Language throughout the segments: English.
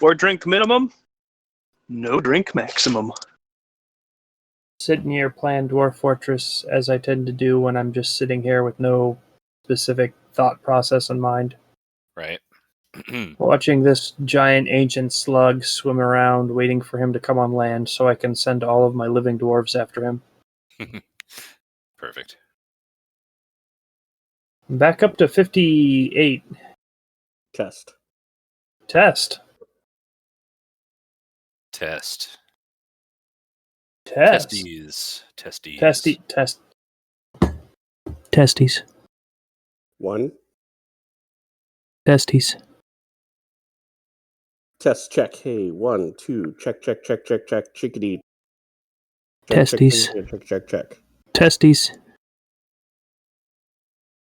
4-drink minimum, no drink maximum. Sitting here playing Dwarf Fortress, as I tend to do when I'm just sitting here with no specific thought process in mind. Right. Watching this giant ancient slug swim around, waiting for him to come on land so I can send all of my living dwarves after him. Perfect. Back up to 58. Test. Test. Test. Test. Testes. Testes. Testes. 1. Testes. Test check. Hey, 1, 2. Check. Chickadee. Testes. Check. Testes.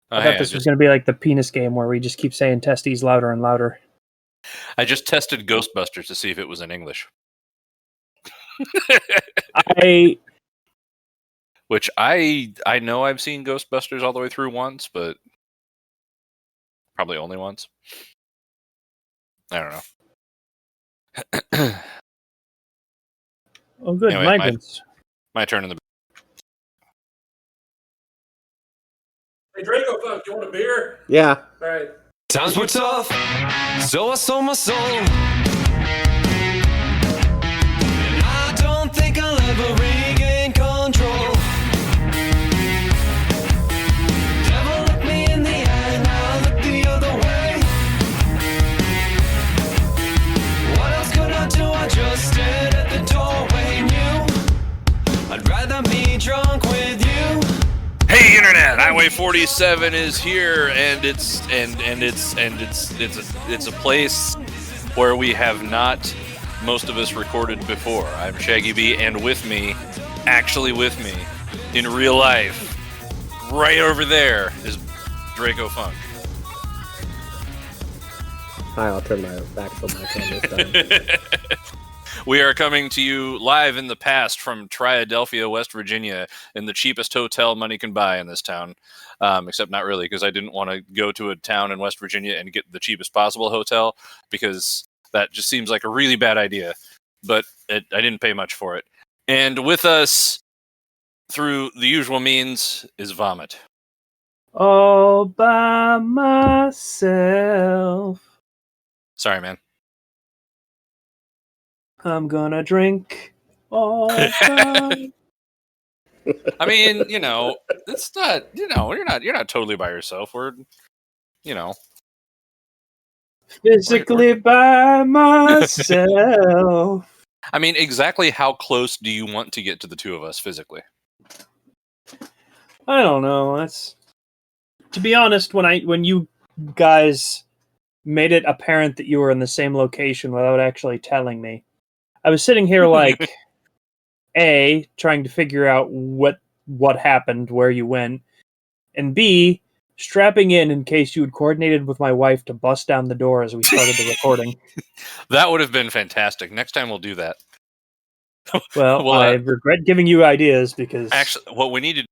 Oh, I hey, thought this was going to be like the penis game where we just keep saying testes louder and louder. I just tested Ghostbusters to see if it was in English. Which I know I've seen Ghostbusters all the way through once, but probably only once. I don't know. Oh, good. Anyway, my turn in the. Hey, Dracofunk, you want a beer? Yeah. All right. Times were tough, so I sold my soul. And I don't think I'll ever regain control. Devil looked me in the eye, and I look the other way. What else could I do? I just stared at the doorway, knew I'd rather be drunk with you. Hey internet, Highway 47 is here, and it's a place where we have not most of us recorded before. I'm Shaggy B, and with me in real life, right over there is Dracofunk. Hi, I'll turn my back so mic on this time. We are coming to you live in the past from Triadelphia, West Virginia, in the cheapest hotel money can buy in this town. Except not really, because I didn't want to go to a town in West Virginia and get the cheapest possible hotel, because that just seems like a really bad idea. But I didn't pay much for it. And with us, through the usual means, is Vomit. All by myself. Sorry, man. I'm gonna drink all by... I mean, it's not, you're not totally by yourself. We're, physically by myself. I mean, exactly how close do you want to get to the two of us physically? I don't know. That's, to be honest, when you guys made it apparent that you were in the same location without actually telling me, I was sitting here like, A, trying to figure out what happened, where you went, and B, strapping in case you had coordinated with my wife to bust down the door as we started the recording. That would have been fantastic. Next time we'll do that. Well, I regret giving you ideas because... Actually, what we need to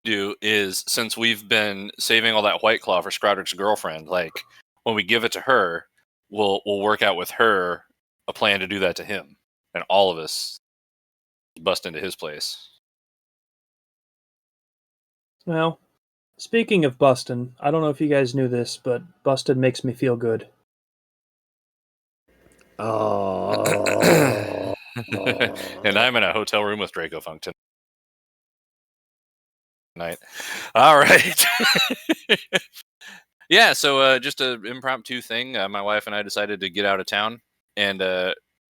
do is, since we've been saving all that White Claw for Scrodrick's girlfriend, like, when we give it to her, we'll work out with her a plan to do that to him. And all of us bust into his place. Well, speaking of bustin', I don't know if you guys knew this, but bustin' makes me feel good. Oh. And I'm in a hotel room with Dracofunk tonight. All right. Yeah, so just an impromptu thing. My wife and I decided to get out of town, and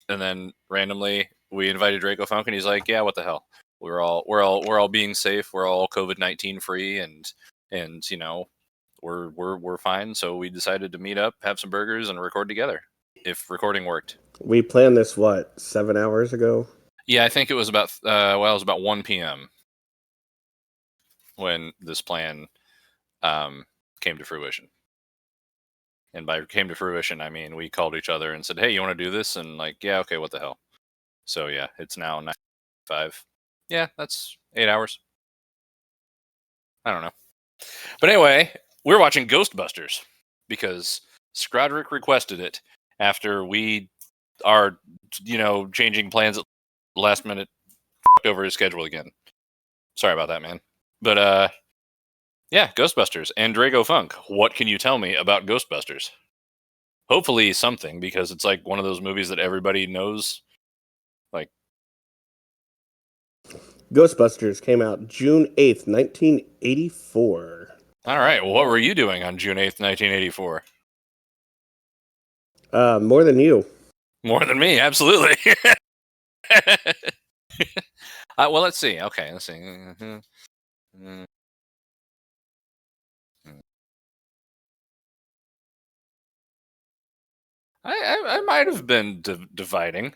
then randomly we invited Dracofunk, and he's like, "Yeah, what the hell? We're all being safe. We're all COVID-19 free, and we're fine." So we decided to meet up, have some burgers, and record together. If recording worked. We planned this 7 hours ago? Yeah, I think it was about it was about 1 p.m. when this plan came to fruition. And by came to fruition, I mean we called each other and said, "Hey, you want to do this?" And like, "Yeah, okay, what the hell?" So yeah, it's now 9:05. Yeah, that's 8 hours. I don't know. But anyway, we're watching Ghostbusters because Scrodrick requested it after we are, changing plans at last minute, over his schedule again. Sorry about that, man. But yeah, Ghostbusters and Dracofunk. What can you tell me about Ghostbusters? Hopefully something, because it's like one of those movies that everybody knows. Like, Ghostbusters came out June 8th, 1984. all right, well, what were you doing on June 8th, 1984? More than you. More than me, absolutely. Well, let's see. Okay, let's see. I might have been dividing.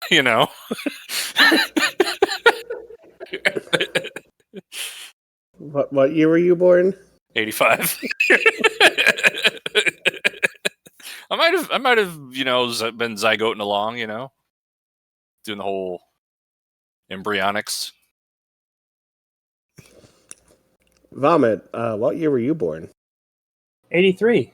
You know. What year were you born? 85. I might have, been zygoting along, doing the whole embryonics. Vomit, what year were you born? 83.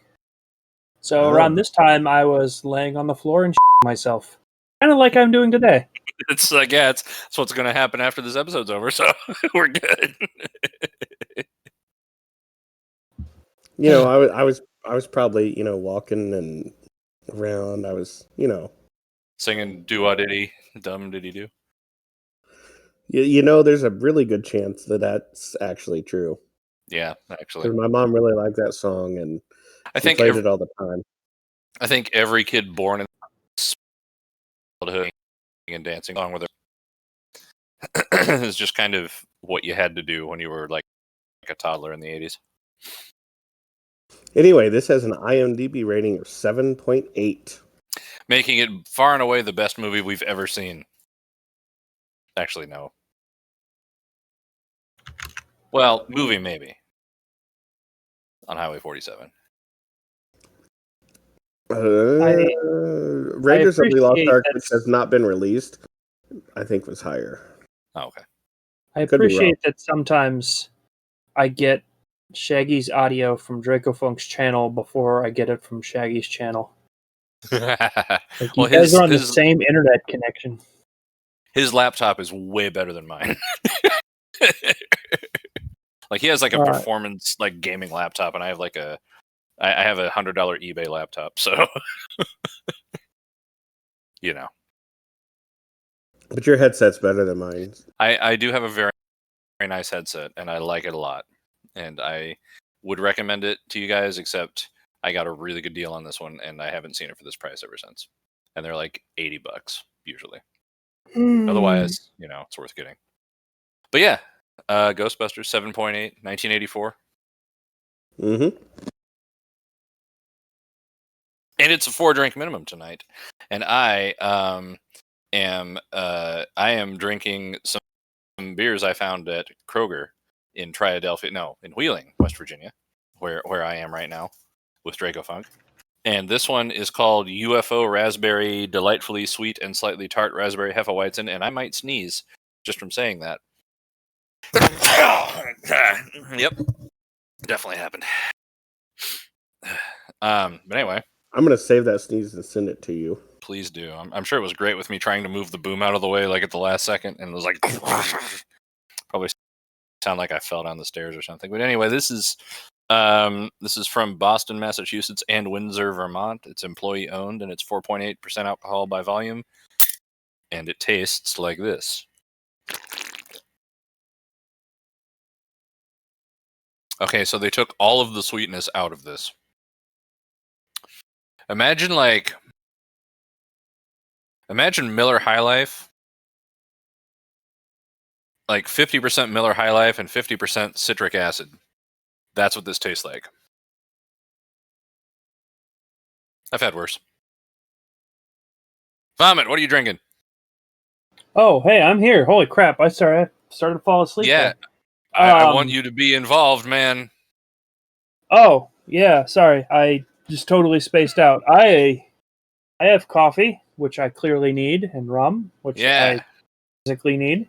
So Oh. around this time, I was laying on the floor and myself. Kind of like I'm doing today. It's like, yeah, it's what's going to happen after this episode's over, so we're good. I was probably, walking and around. I was, Singing do-wah-diddy, dumb diddy-do. there's a really good chance that that's actually true. Yeah, actually. 'Cause my mom really liked that song, and I she think played it all the time. I think every kid born in childhood and dancing along with her is just kind of what you had to do when you were like a toddler in the 80s. Anyway, this has an IMDb rating of 7.8. Making it far and away the best movie we've ever seen. Actually, no. Well, movie maybe. On Highway 47. Raiders of the Lost Ark, which has not been released, I think was higher. Oh, okay. I Could be wrong. appreciate that sometimes I get Shaggy's audio from Dracofunk's channel before I get it from Shaggy's channel. Like you guys are on the same internet connection. His laptop is way better than mine. Like he has like a performance like gaming laptop, and I have like I have a $100 eBay laptop, so But your headset's better than mine. I do have a very, very nice headset, and I like it a lot, and I would recommend it to you guys. Except I got a really good deal on this one, and I haven't seen it for this price ever since. And they're like $80 usually. Otherwise, it's worth getting. But yeah, Ghostbusters 7.8, 1984. Mm-hmm. And it's a 4-drink minimum tonight. And I am drinking some beers I found at Kroger in in Wheeling, West Virginia, where I am right now with Dracofunk. And this one is called UFO Raspberry Delightfully Sweet and Slightly Tart Raspberry Hefeweizen, and I might sneeze just from saying that. Yep. Definitely happened. But anyway. I'm going to save that sneeze and send it to you. Please do. I'm sure it was great with me trying to move the boom out of the way like at the last second, and it was like probably sound like I fell down the stairs or something. But anyway, this is from Boston, Massachusetts, and Windsor, Vermont. It's employee owned, and it's 4.8% alcohol by volume, and it tastes like this. Okay, so they took all of the sweetness out of this. Imagine Miller High Life, like 50% Miller High Life and 50% citric acid. That's what this tastes like. I've had worse. Vomit, what are you drinking? Oh, hey, I'm here. Holy crap. I started to fall asleep. Yeah, I want you to be involved, man. Oh, yeah, sorry. I just totally spaced out. I have coffee, which I clearly need, and rum, which I physically need.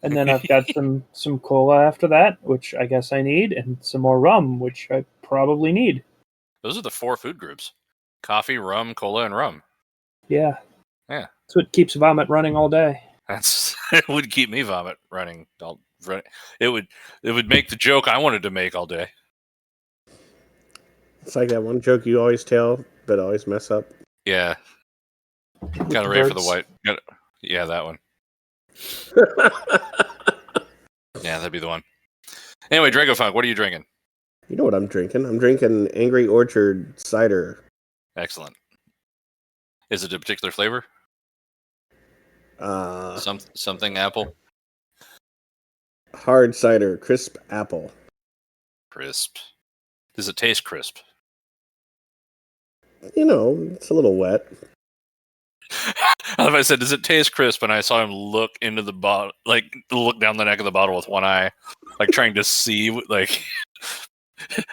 And then I've got some cola after that, which I guess I need, and some more rum, which I probably need. Those are the 4 food groups: coffee, rum, cola, and rum. Yeah. Yeah. That's what keeps vomit running all day. It would keep me vomit running. It would make the joke I wanted to make all day. It's like that one joke you always tell, but always mess up. Yeah. With Gotta the ready for the birds. white. Yeah, that one. Yeah, that'd be the one. Anyway, Dracofunk, what are you drinking? You know what I'm drinking? I'm drinking Angry Orchard cider. Excellent. Is it a particular flavor? Uh, Something apple? hard cider, crisp apple. Crisp. Does it taste crisp? You know, it's a little wet. I said, does it taste crisp? And I saw him look into the bottle, like look down the neck of the bottle with one eye, like trying to see, like,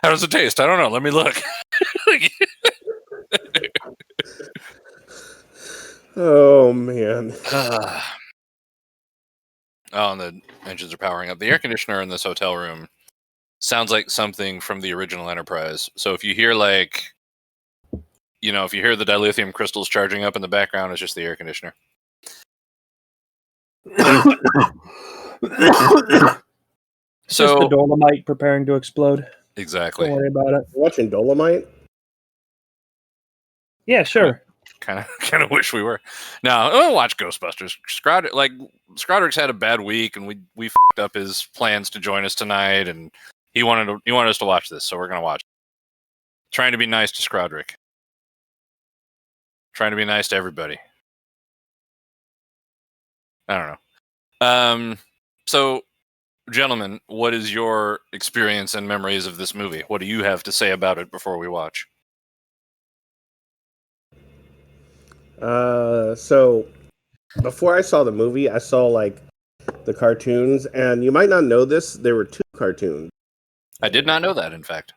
how does it taste? I don't know. Let me look. Oh man. Oh, and the engines are powering up. The air conditioner in this hotel room sounds like something from the original Enterprise. So if you hear if you hear the dilithium crystals charging up in the background, it's just the air conditioner. It's just the dolomite preparing to explode. Exactly. Don't worry about it. You're watching Dolomite? Yeah, sure. Kind of wish we were. Now, I'll watch Ghostbusters. Scrodrick's had a bad week, and we fucked up his plans to join us tonight, and he wanted us to watch this, so we're gonna watch it. Trying to be nice to Scrodrick. Trying to be nice to everybody. I don't know. So, gentlemen, what is your experience and memories of this movie? What do you have to say about it before we watch? So before I saw the movie, I saw like the cartoons, and you might not know this, there were 2 cartoons. I did not know that, in fact.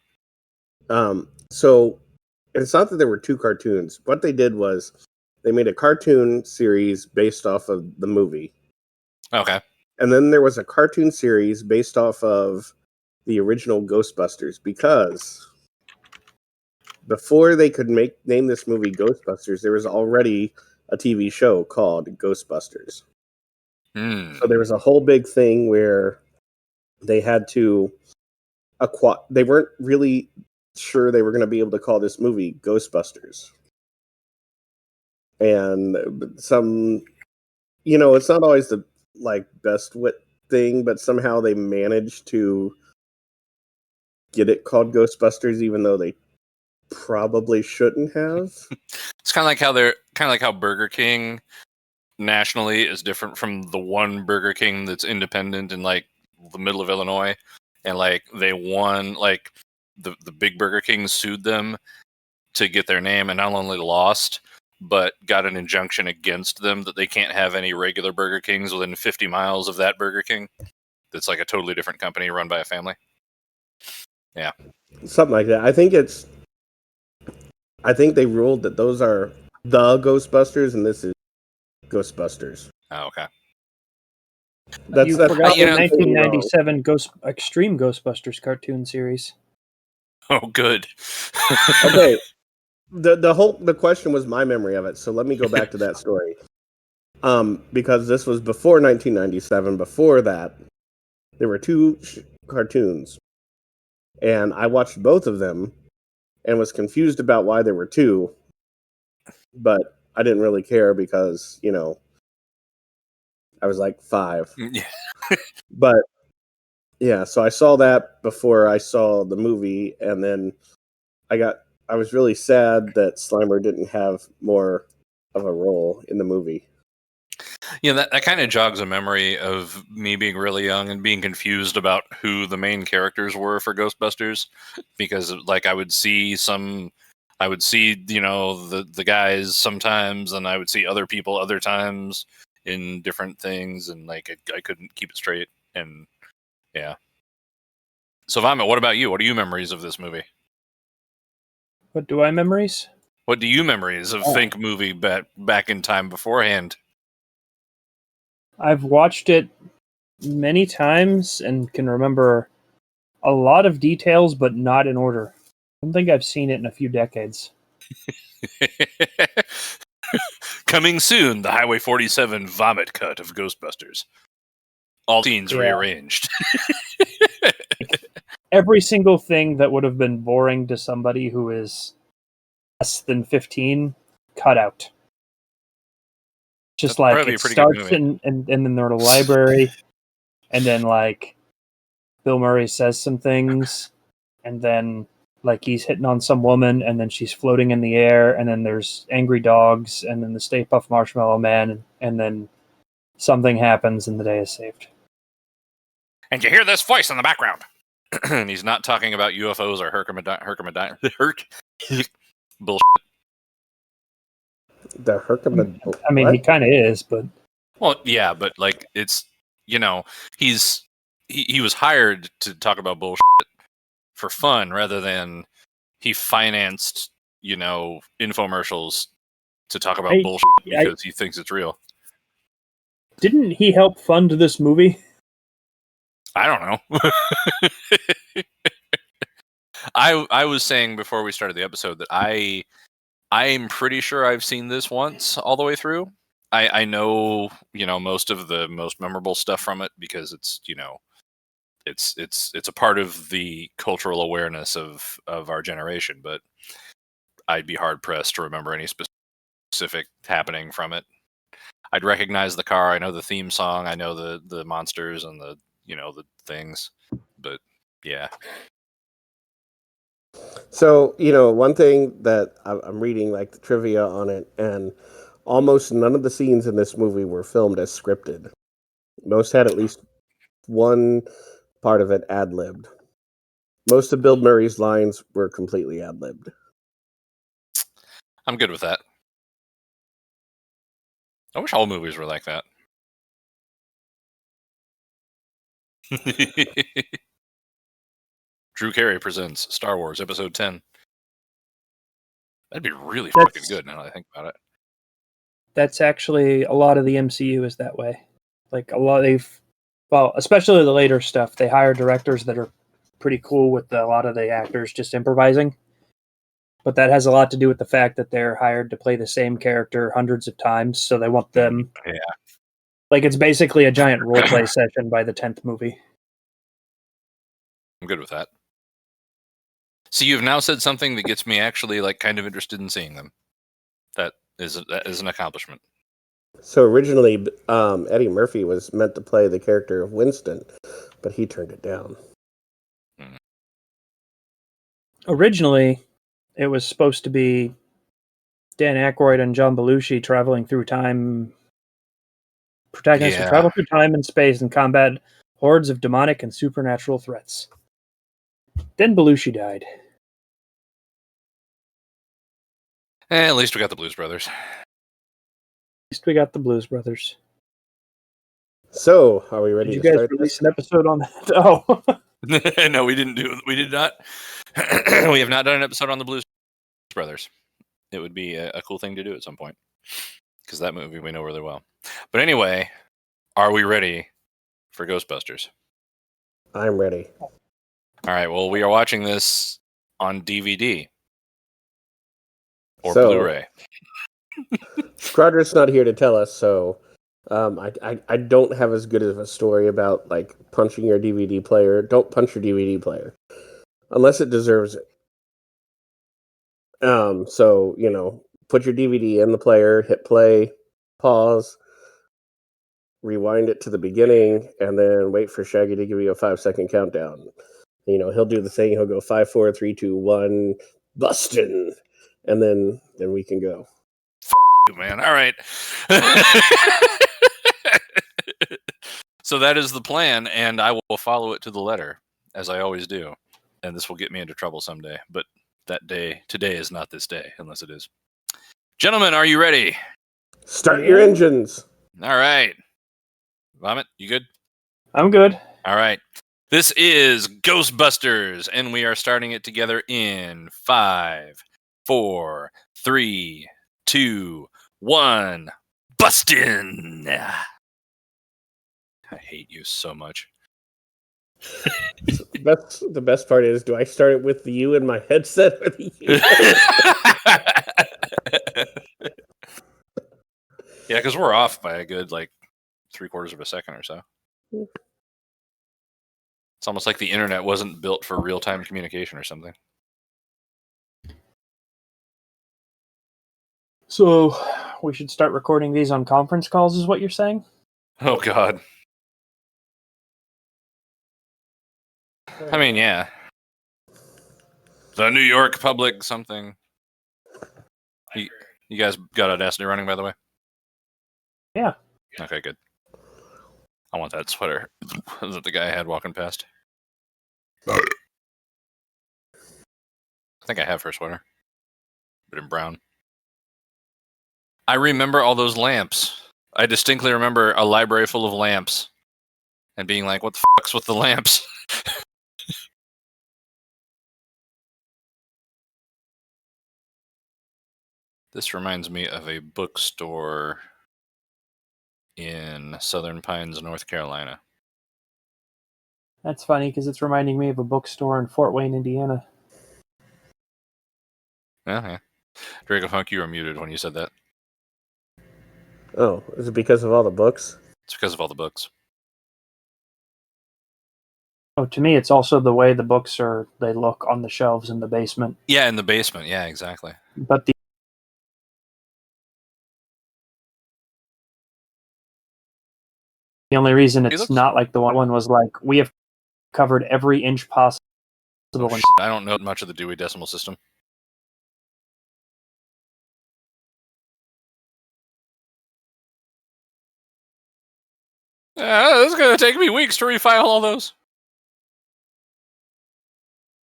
So it's not that there were 2 cartoons. What they did was they made a cartoon series based off of the movie. Okay. And then there was a cartoon series based off of the original Ghostbusters, because before they could name this movie Ghostbusters, there was already a TV show called Ghostbusters. So there was a whole big thing where they had to they weren't really sure they were going to be able to call this movie Ghostbusters. And some, it's not always the best wit thing, but somehow they managed to get it called Ghostbusters, even though they probably shouldn't have. It's kind of like how Burger King nationally is different from the one Burger King that's independent in like the middle of Illinois, and like they won, like the big Burger King sued them to get their name, and not only lost but got an injunction against them that they can't have any regular Burger Kings within 50 miles of that Burger King. That's like a totally different company run by a family. Yeah. Something like that. I think they ruled that those are the Ghostbusters, and this is Ghostbusters. Oh, okay. You forgot the you know- 1997 Extreme Ghostbusters cartoon series. Oh, good. Okay. The question was my memory of it, so let me go back to that story. Because this was before 1997. Before that, there were 2 cartoons, and I watched both of them and was confused about why there were 2, but I didn't really care because, I was like 5. Yeah. But yeah, so I saw that before I saw the movie, and then I was really sad that Slimer didn't have more of a role in the movie. Yeah, that kind of jogs a memory of me being really young and being confused about who the main characters were for Ghostbusters, because like I would see the guys sometimes, and I would see other people other times in different things, and like I couldn't keep it straight. And yeah. So Vomit, what about you? What are your memories of this movie? What do I memories? What do you memories of Think movie back in time beforehand? I've watched it many times and can remember a lot of details, but not in order. I don't think I've seen it in a few decades. Coming soon, the Highway 47 vomit cut of Ghostbusters. All scenes rearranged. Every single thing that would have been boring to somebody who is less than 15, cut out. Just That'd probably like be a it pretty good starts movie. and then they're in a library, and then like Bill Murray says some things, and then like he's hitting on some woman, and then she's floating in the air, and then there's angry dogs, and then the Stay Puft Marshmallow Man, and then something happens and the day is saved. And you hear this voice in the background. And he's not talking about UFOs or Herkimer. Bullshit. The Herkimer. I mean, he kind of is, but Well, yeah, but like it's he was hired to talk about bullshit for fun rather than he financed infomercials to talk about bullshit because he thinks it's real. Didn't he help fund this movie? I don't know. I was saying before we started the episode that I'm pretty sure I've seen this once all the way through. I know most of the most memorable stuff from it because it's it's a part of the cultural awareness of our generation, but I'd be hard pressed to remember any specific happening from it. I'd recognize the car. I know the theme song. I know the monsters and the the things, but yeah. So, one thing that I'm reading, like the trivia on it, and almost none of the scenes in this movie were filmed as scripted. Most had at least one part of it ad-libbed. Most of Bill Murray's lines were completely ad-libbed. I'm good with that. I wish all movies were like that. Drew Carey presents Star Wars Episode 10. That'd be really fucking good now that I think about it. That's actually a lot of the MCU is that way. Like a lot especially the later stuff, they hire directors that are pretty cool with a lot of the actors just improvising. But that has a lot to do with the fact that they're hired to play the same character hundreds of times, so they want them. Yeah. Like it's basically a giant role play session by the 10th movie. I'm good with that. So you've now said something that gets me actually like kind of interested in seeing them. That is an accomplishment. So originally, Eddie Murphy was meant to play the character of Winston, but he turned it down. Originally, it was supposed to be Dan Aykroyd and John Belushi traveling through time. Protagonists who travel through time and space and combat hordes of demonic and supernatural threats. Then Belushi died. At least we got the Blues Brothers. At least we got the Blues Brothers. So, are we ready Did you to guys start release this? an episode on that? Oh. No, we did not. We have not done an episode on the Blues Brothers. It would be a cool thing to do at some point because that movie we know really well. But anyway, are we ready for Ghostbusters? I'm ready. All right. Well, we are watching this on DVD or Blu-ray. Scrodger's not here to tell us, so I don't have as good of a story about like punching your DVD player. Don't punch your DVD player unless it deserves it. So put your DVD in the player, hit play, pause, rewind it to the beginning, and then wait for Shaggy to give you a 5-second countdown. He'll do the thing. He'll go 5, 4, 3, 2, 1, bustin', and then we can go. Man, all right. So that is the plan, and I will follow it to the letter, as I always do. And this will get me into trouble someday, but today is not this day, unless it is. Gentlemen, are you ready? Start your engines. All right. Vomit, you good? I'm good. All right. This is Ghostbusters, and we are starting it together in 5, 4, 3, 2, 1. Bustin'! I hate you so much. That's the best part is, do I start it with the U in my headset or the U? Yeah, because we're off by a good, like, 3/4 of a second or so. It's almost like the internet wasn't built for real-time communication or something. So we should start recording these on conference calls, is what you're saying? Oh, God. I mean, yeah. The New York Public something. You guys got Audacity running, by the way? Yeah. Okay, good. I want that sweater that the guy had walking past. I think I have her sweater, but in brown. I remember all those lamps. I distinctly remember a library full of lamps and being like, what the fuck's with the lamps? This reminds me of a bookstore in Southern Pines, North Carolina. That's funny because it's reminding me of a bookstore in Fort Wayne, Indiana. Yeah. Dracofunk, you were muted when you said that. Oh, is it because of all the books? It's because of all the books. Oh, to me, it's also the way the books they look on the shelves in the basement. Yeah, in the basement. Yeah, exactly. But the only reason it's looks- not like the one was like, we have covered every inch possible. Oh, in- I don't know much of the Dewey Decimal System. It's going to take me weeks to refile all those.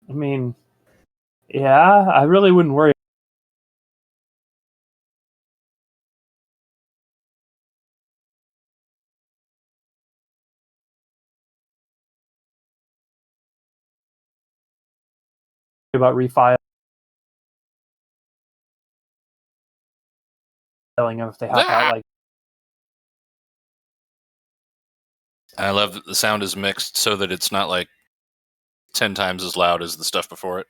I mean, yeah, I really wouldn't worry about refiling them if they hop out like. I love that the sound is mixed so that it's not like 10 times as loud as the stuff before it.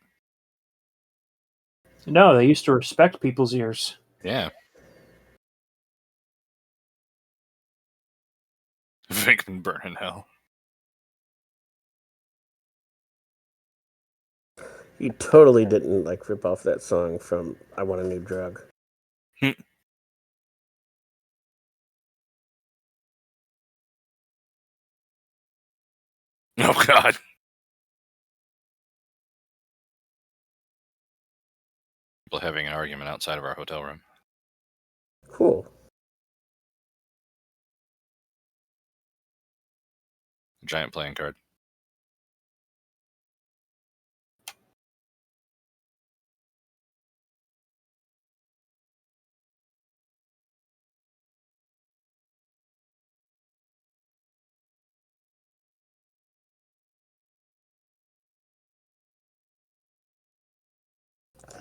No, they used to respect people's ears. Yeah. Venkman burn in hell. You totally didn't like rip off that song from I Want a New Drug. Oh, God. People having an argument outside of our hotel room. Cool. Giant playing card.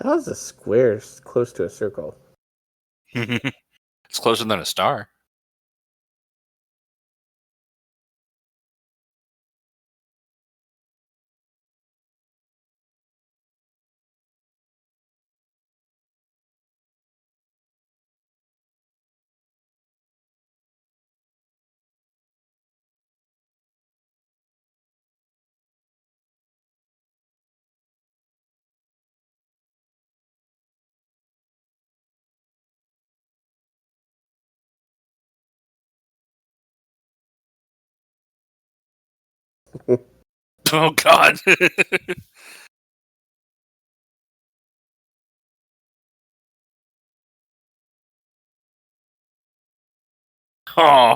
How's a square close to a circle? It's closer than a star. Oh, God. Oh.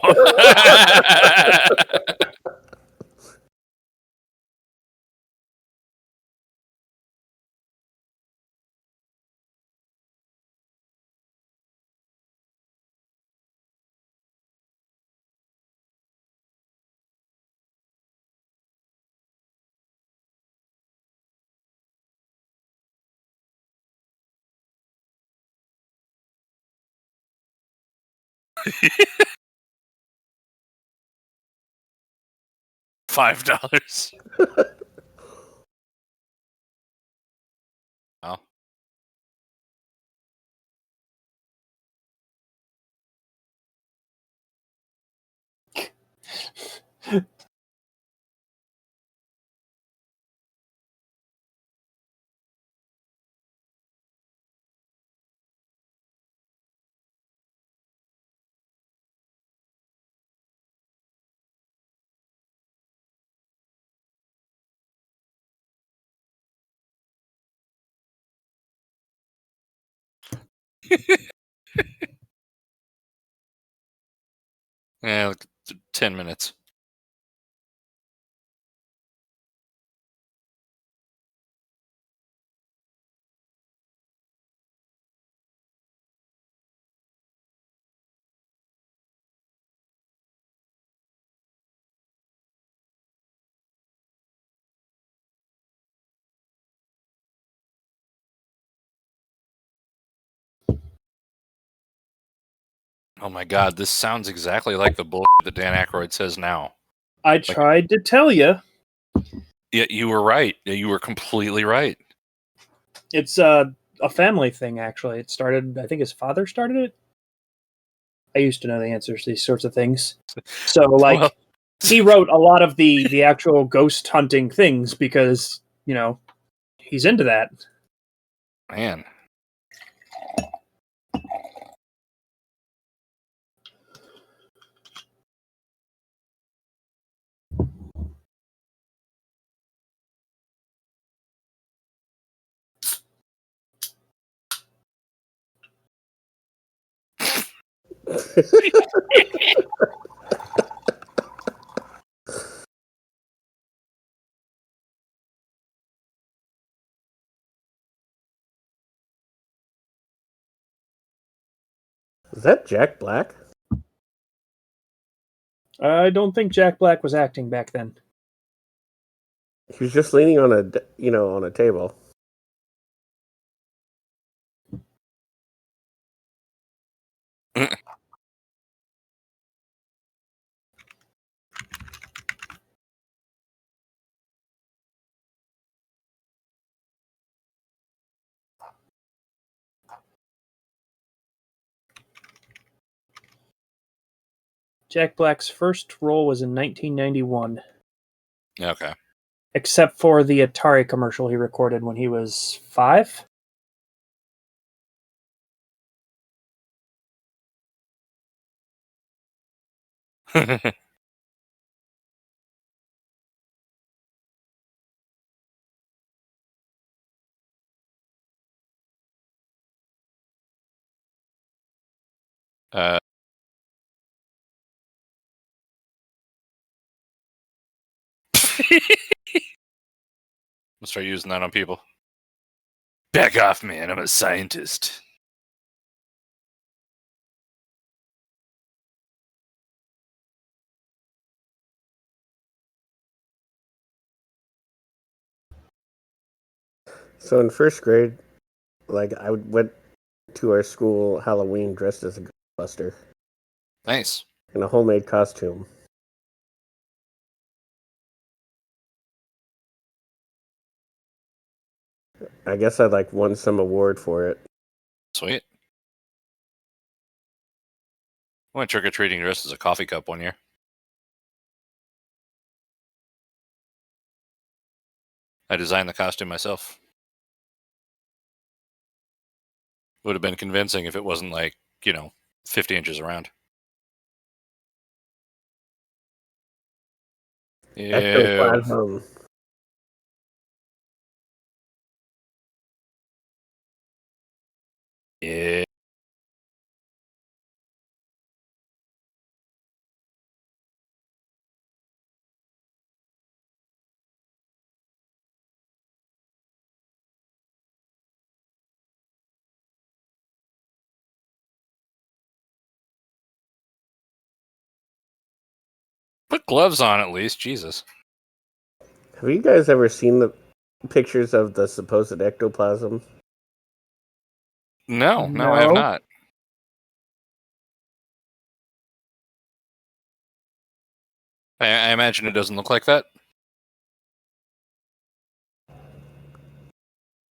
$5. Wow. Yeah, 10 minutes. Oh my god, this sounds exactly like the bullshit that Dan Aykroyd says now. I tried to tell you. Yeah, you were right. Yeah, you were completely right. It's a family thing, actually. It started, I think his father started it. I used to know the answers to these sorts of things. So, like, Well- he wrote a lot of the actual ghost hunting things because, you know, he's into that. Man. Is that Jack Black? I don't think Jack Black was acting back then. He was just leaning on on a table. Jack Black's first role was in 1991, Okay. except for the Atari commercial he recorded when he was 5. uh, I'll start using that on people. Back off, man. I'm a scientist. So in first grade, like went to our school Halloween dressed as a Ghostbuster Nice. in a homemade costume. I guess I won some award for it. Sweet. I went trick-or-treating dressed as a coffee cup one year. I designed the costume myself. Would have been convincing if it wasn't 50 inches around. Ew. Ectoplasm. Yeah. Put gloves on at least. Jesus. Have you guys ever seen the pictures of the supposed ectoplasm? No, I have No. not. I imagine it doesn't look like that.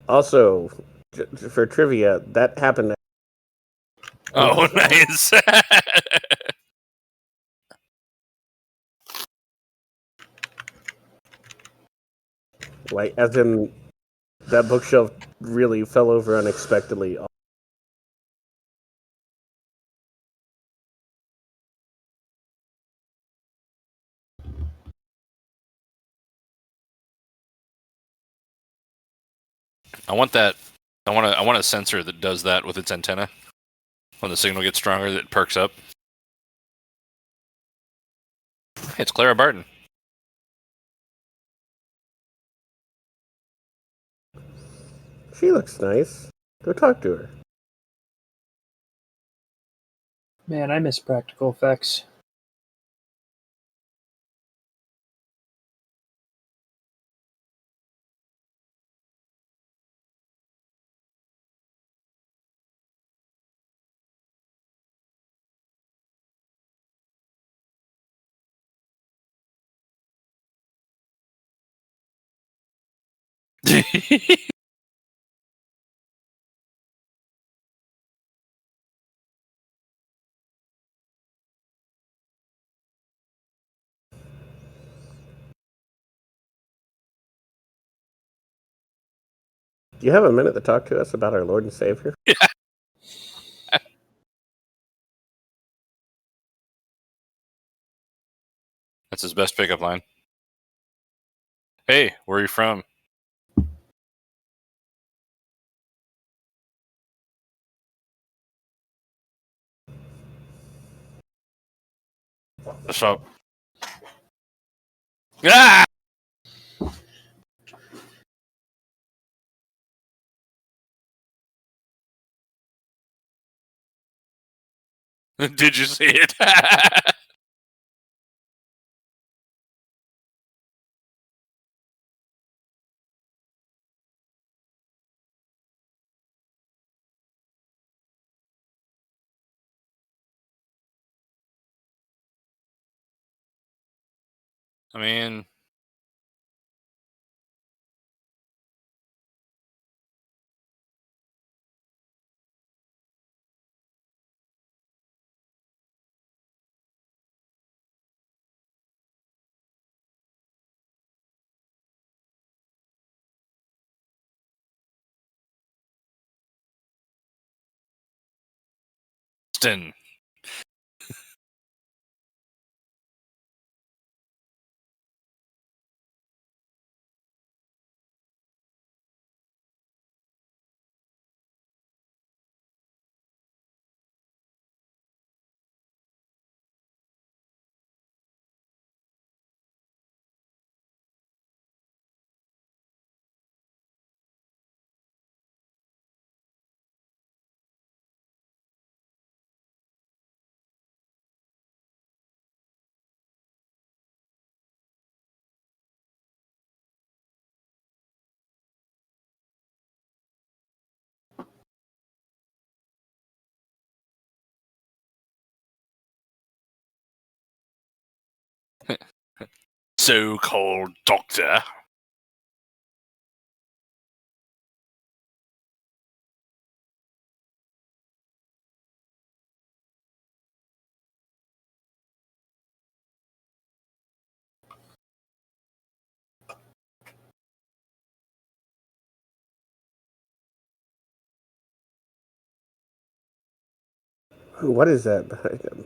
Also, for trivia, that happened. Oh, nice. Like, as in, that bookshelf really fell over unexpectedly. I want that. I want a sensor that does that with its antenna. When the signal gets stronger, that perks up. Hey, it's Clara Barton. She looks nice. Go talk to her. Man, I miss practical effects. Do you have a minute to talk to us about our Lord and Savior? That's his best pickup line. Hey, where are you from? What's up? Ah! Did you see it? I mean, Austin. So-called doctor. What is that behind him?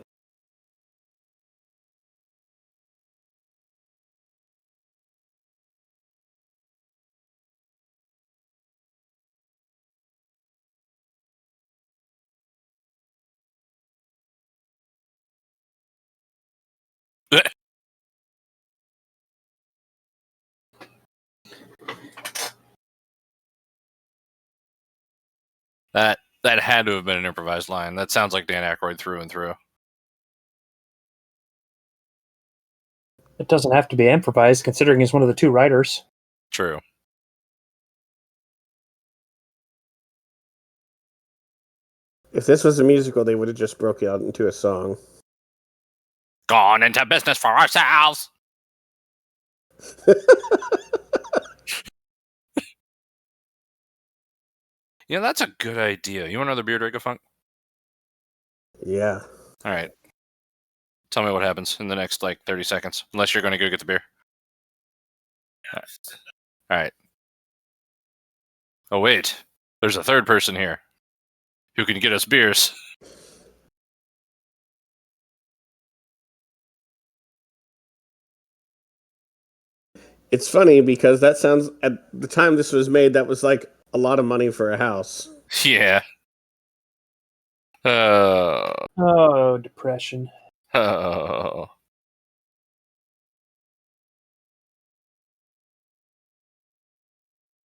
That had to have been an improvised line. That sounds like Dan Aykroyd through and through. It doesn't have to be improvised, considering he's one of the two writers. True. If this was a musical, they would have just broke it out into a song. Gone into business for ourselves. Yeah, that's a good idea. You want another beer, Dracofunk? Yeah. All right. Tell me what happens in the next 30 seconds, unless you're going to go get the beer. All right. Oh wait, there's a third person here who can get us beers. It's funny because that sounds, at the time this was made, that was like a lot of money for a house. Yeah. Oh, depression. Oh.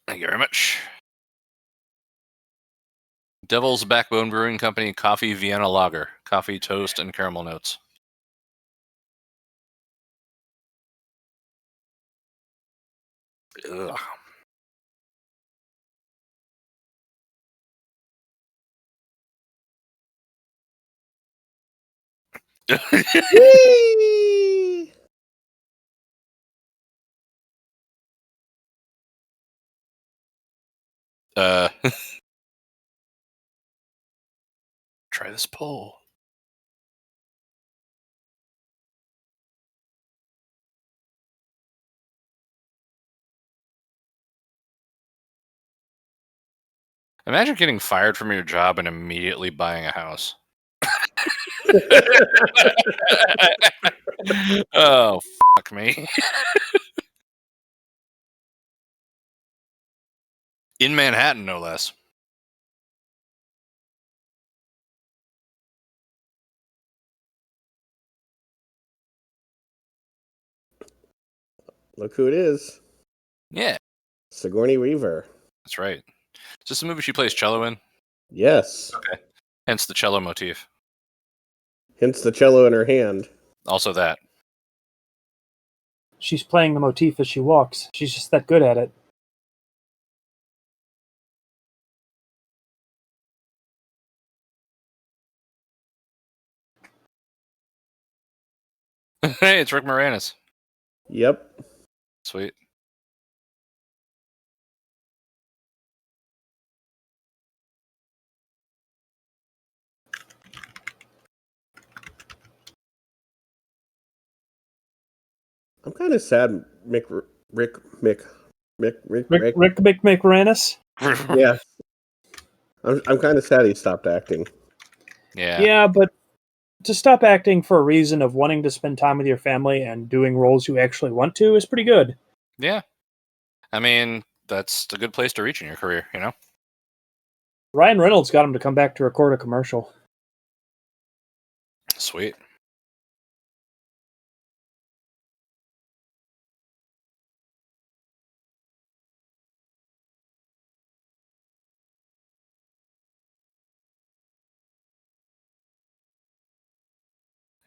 Thank you very much. Devil's Backbone Brewing Company Coffee Vienna Lager. Coffee, toast, and caramel notes. Ugh. Whee! Try this poll. Imagine getting fired from your job and immediately buying a house. Oh, fuck me. In Manhattan, no less. Look who it is. Yeah, Sigourney Weaver. that's right. Is this a movie she plays cello in? Yes. Okay. Hence the cello motif. Hence the cello in her hand. Also that. She's playing the motif as she walks. She's just that good at it. Hey, it's Rick Moranis. Yep. Sweet. I'm kind of sad Rick McMoranis? Yeah. I'm kind of sad he stopped acting. Yeah. Yeah, but to stop acting for a reason of wanting to spend time with your family and doing roles you actually want to is pretty good. Yeah. I mean, that's a good place to reach in your career, you know? Ryan Reynolds got him to come back to record a commercial. Sweet.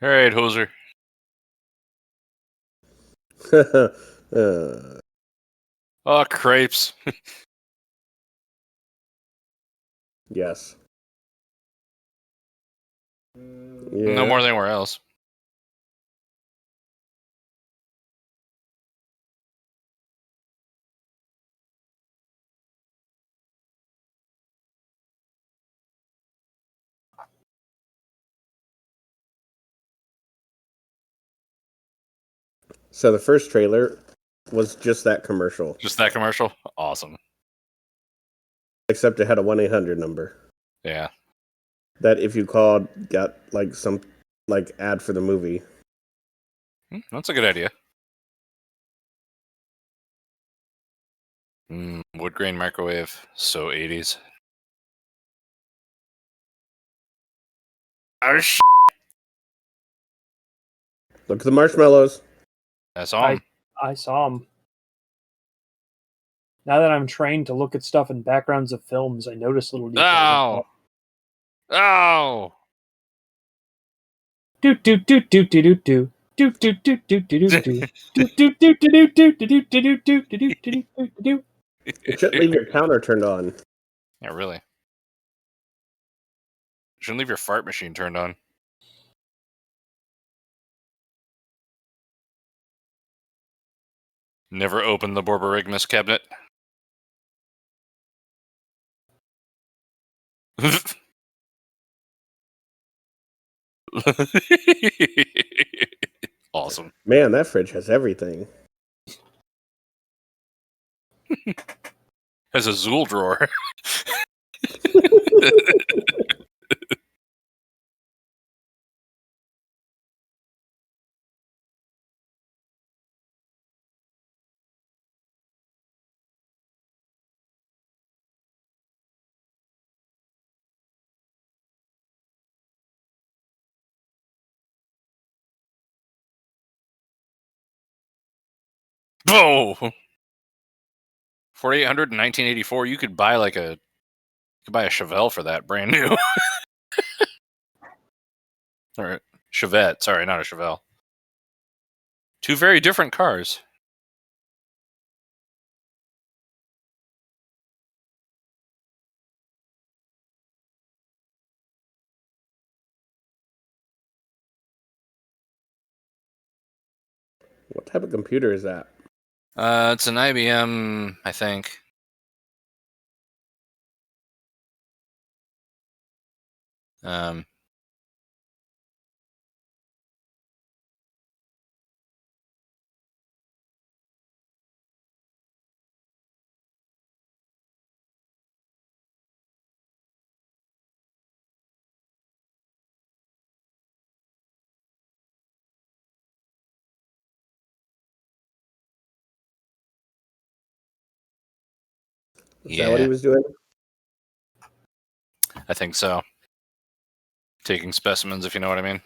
All right, hoser. Oh, crepes. Yes. No more than anywhere else. So the first trailer was just that commercial, Just that commercial? Awesome. except it had a 1-800 number Yeah. that if you called got some ad for the movie. That's a good idea. Wood grain microwave. So 80s. Oh, Look at the marshmallows. That's all. I saw him. Now that I'm trained to look at stuff in backgrounds of films, I notice little details. Oh! Oh! Do do do do do do do. Do do do do do do do. Do do do do do do do do do do do do do do. You shouldn't leave your counter turned on. Yeah, really. Shouldn't leave your fart machine turned on. Never opened the Borborygmus cabinet. Awesome. Man, that fridge has everything. Has a Zool drawer. Oh, 4,800 in 1984. You could buy a Chevelle for that, brand new. Or Chevette. Sorry, not a Chevelle. Two very different cars. What type of computer is that? It's an IBM, I think. Um, Is that what he yeah, was doing? I think so. Taking specimens, if you know what I mean.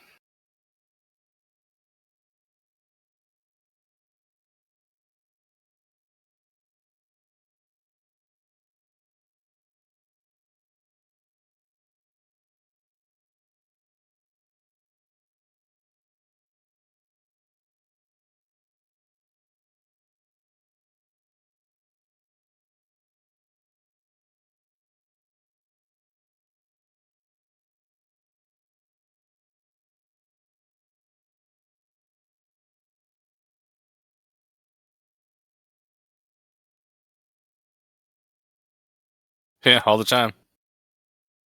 Yeah, all the time.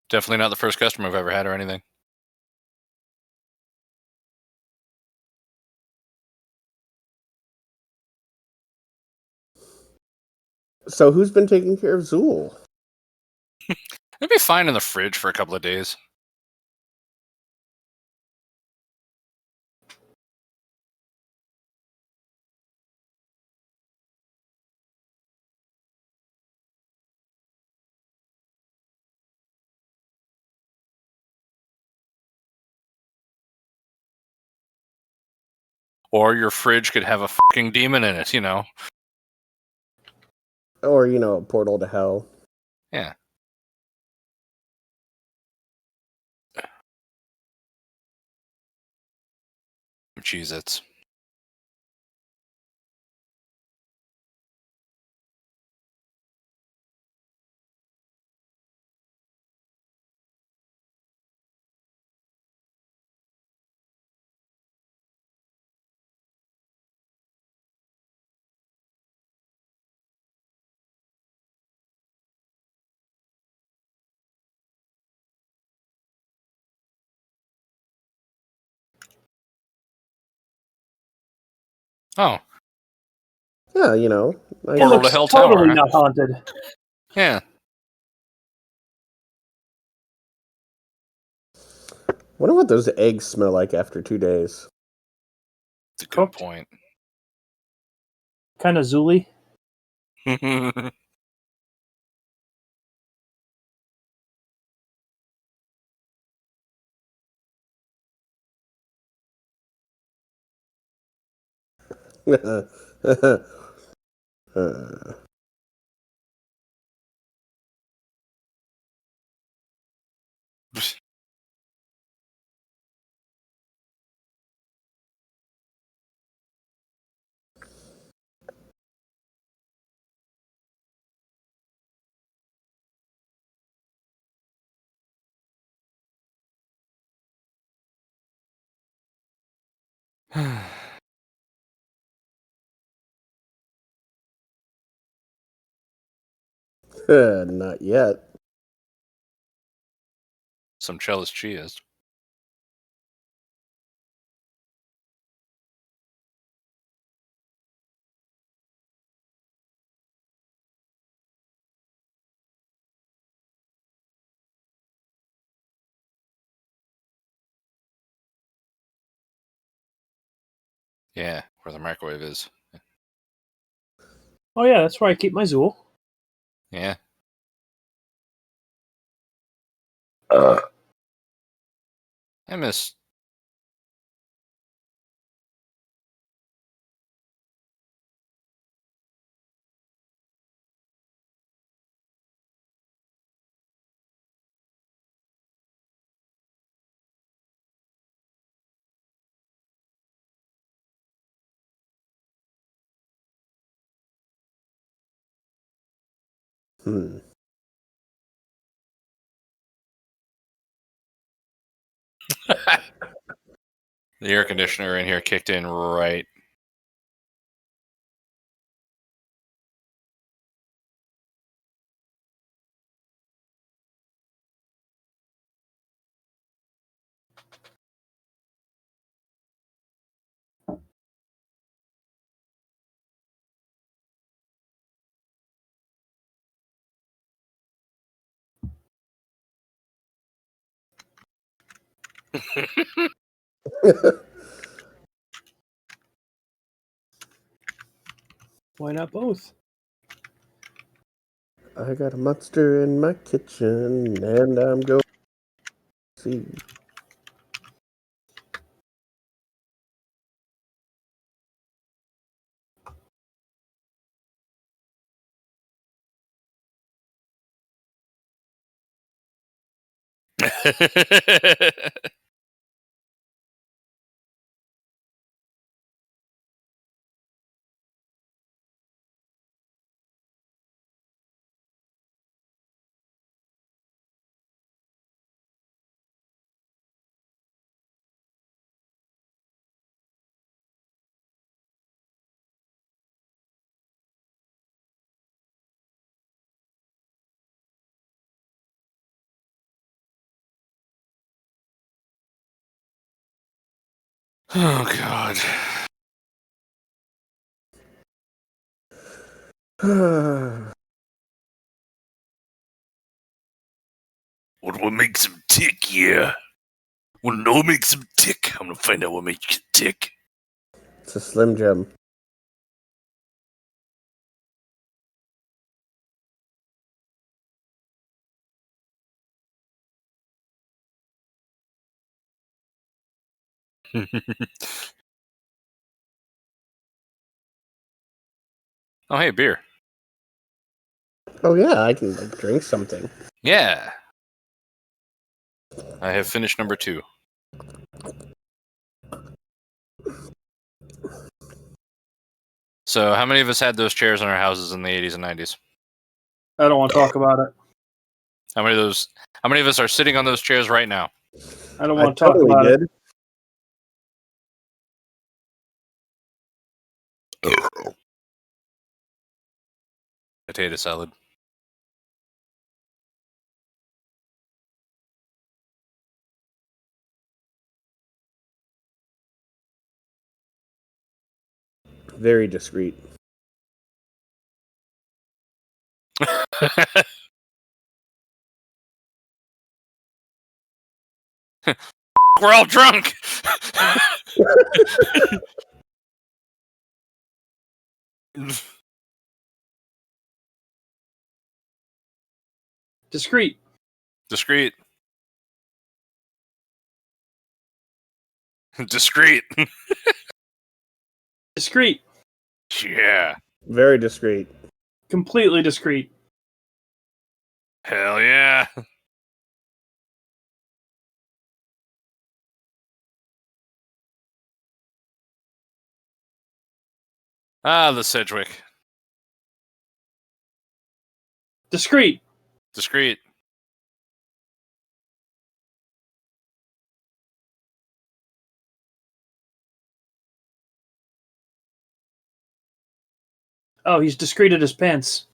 Definitely not the first customer I've ever had or anything. So who's been taking care of Zool? It'd be fine in the fridge for a couple of days. Or your fridge could have a fucking demon in it, you know? Or, a portal to hell. Yeah. Cheez-Its. Oh, Yeah, It nice. Portal to looks Hell totally Tower, huh? not haunted. Yeah. Wonder what those eggs smell like after 2 days. That's a good Cooked. point. Kind of Zooly. Uh, Not yet. Some cellist she is. Yeah, where the microwave is. Oh yeah, that's where I keep my Zool. Yeah. I miss. Hmm. The air conditioner in here kicked in right. Why not both? I got a monster in my kitchen, and I'm going to see. Oh God. What makes him tick? Yeah. Wanna know what makes him tick? I'm gonna find out what makes you tick. It's a Slim Jim. Oh, hey, beer. Oh yeah, I can drink something. Yeah. I have finished number 2. So, how many of us had those chairs in our houses in the 80s and 90s? I don't want to talk about it. How many of us are sitting on those chairs right now? I don't I want to talk totally about it. did. Potato salad. Very discreet. We're all drunk. Discreet. Discreet. Discreet. Discreet. Yeah. Very discreet. Completely discreet. Hell yeah. Ah, the Sedgwick. Discreet. Discreet. Oh, he's discreet at his pants.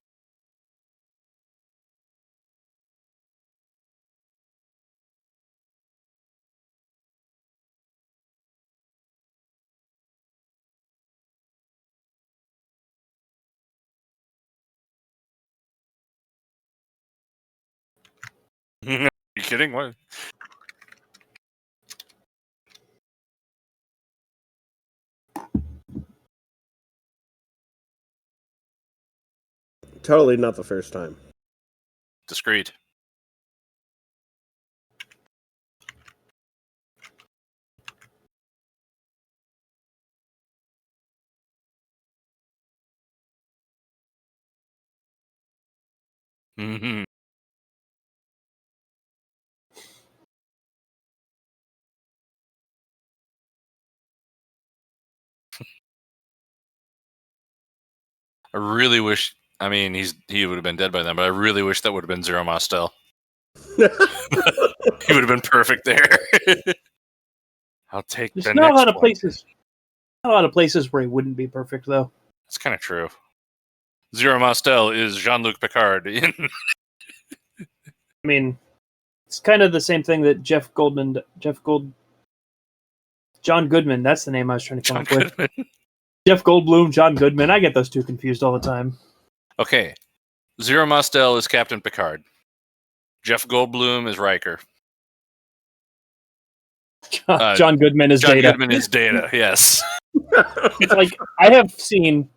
Are you kidding? What? Totally not the first time. Discreet. Mm-hmm. I really wish. I mean, he would have been dead by then, but I really wish that would have been Zero Mostel. He would have been perfect there. I'll take There's the not a next lot of one. places. Not a lot of places where he wouldn't be perfect, though. That's kind of true. Zero Mostel is Jean-Luc Picard in I mean, it's kind of the same thing that John Goodman. That's the name I was trying to come John up with. Goodman. Jeff Goldblum, John Goodman. I get those two confused all the time. Okay, Zero Mostel is Captain Picard. Jeff Goldblum is Riker. John Goodman is John Data. Goodman is Data. Yes. It's like I have seen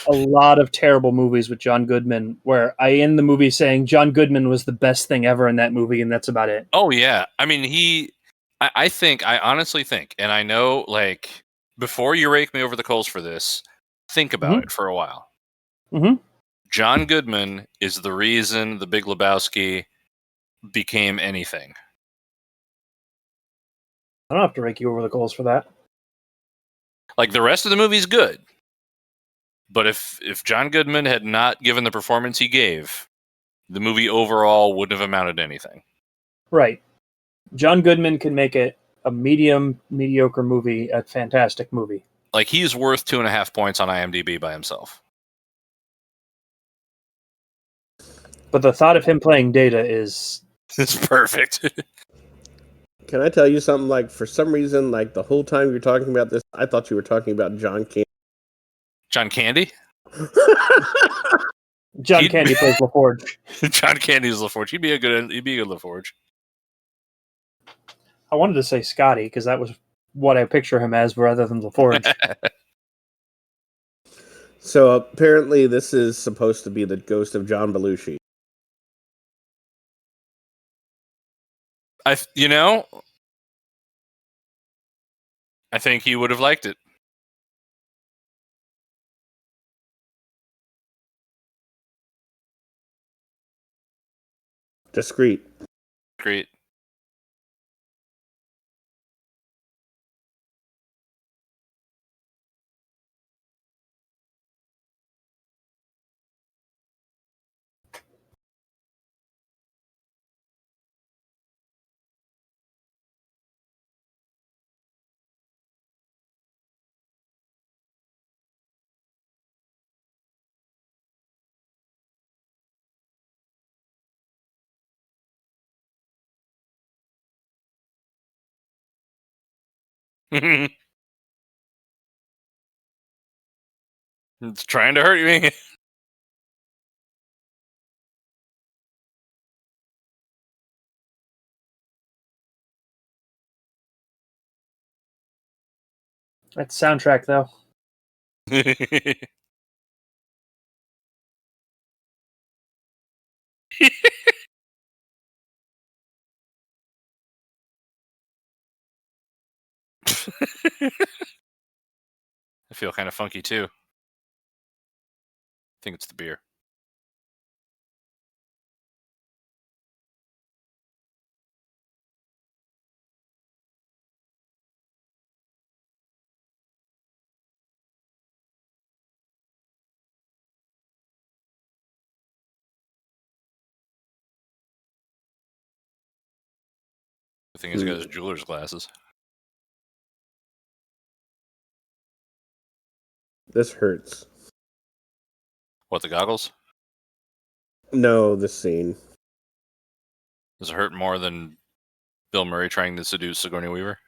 a lot of terrible movies with John Goodman where I end the movie saying John Goodman was the best thing ever in that movie, and that's about it. Oh yeah. I mean, I honestly think, and I know, like, before you rake me over the coals for this, think about it for a while. Mhm. John Goodman is the reason The Big Lebowski became anything. I don't have to rake you over the coals for that. Like, the rest of the movie's good. But if John Goodman had not given the performance he gave, the movie overall wouldn't have amounted to anything. Right. John Goodman can make it a mediocre movie a fantastic movie. Like, he's worth 2.5 points on IMDb by himself. But the thought of him playing Data is... It's perfect. Can I tell you something? Like, for some reason, like, the whole time you're talking about this, I thought you were talking about John Candy. John Candy? John Candy plays LaForge. John Candy's LaForge. He'd be a good LaForge. I wanted to say Scotty because that was what I picture him as rather than LaForge. So apparently this is supposed to be the ghost of John Belushi. I think he would have liked it. Discreet. Great. It's trying to hurt me. That soundtrack, though. I feel kind of funky too. I think it's the beer. The thing is, he got his jeweler's glasses. This hurts. What, the goggles? No, this scene. Does it hurt more than Bill Murray trying to seduce Sigourney Weaver?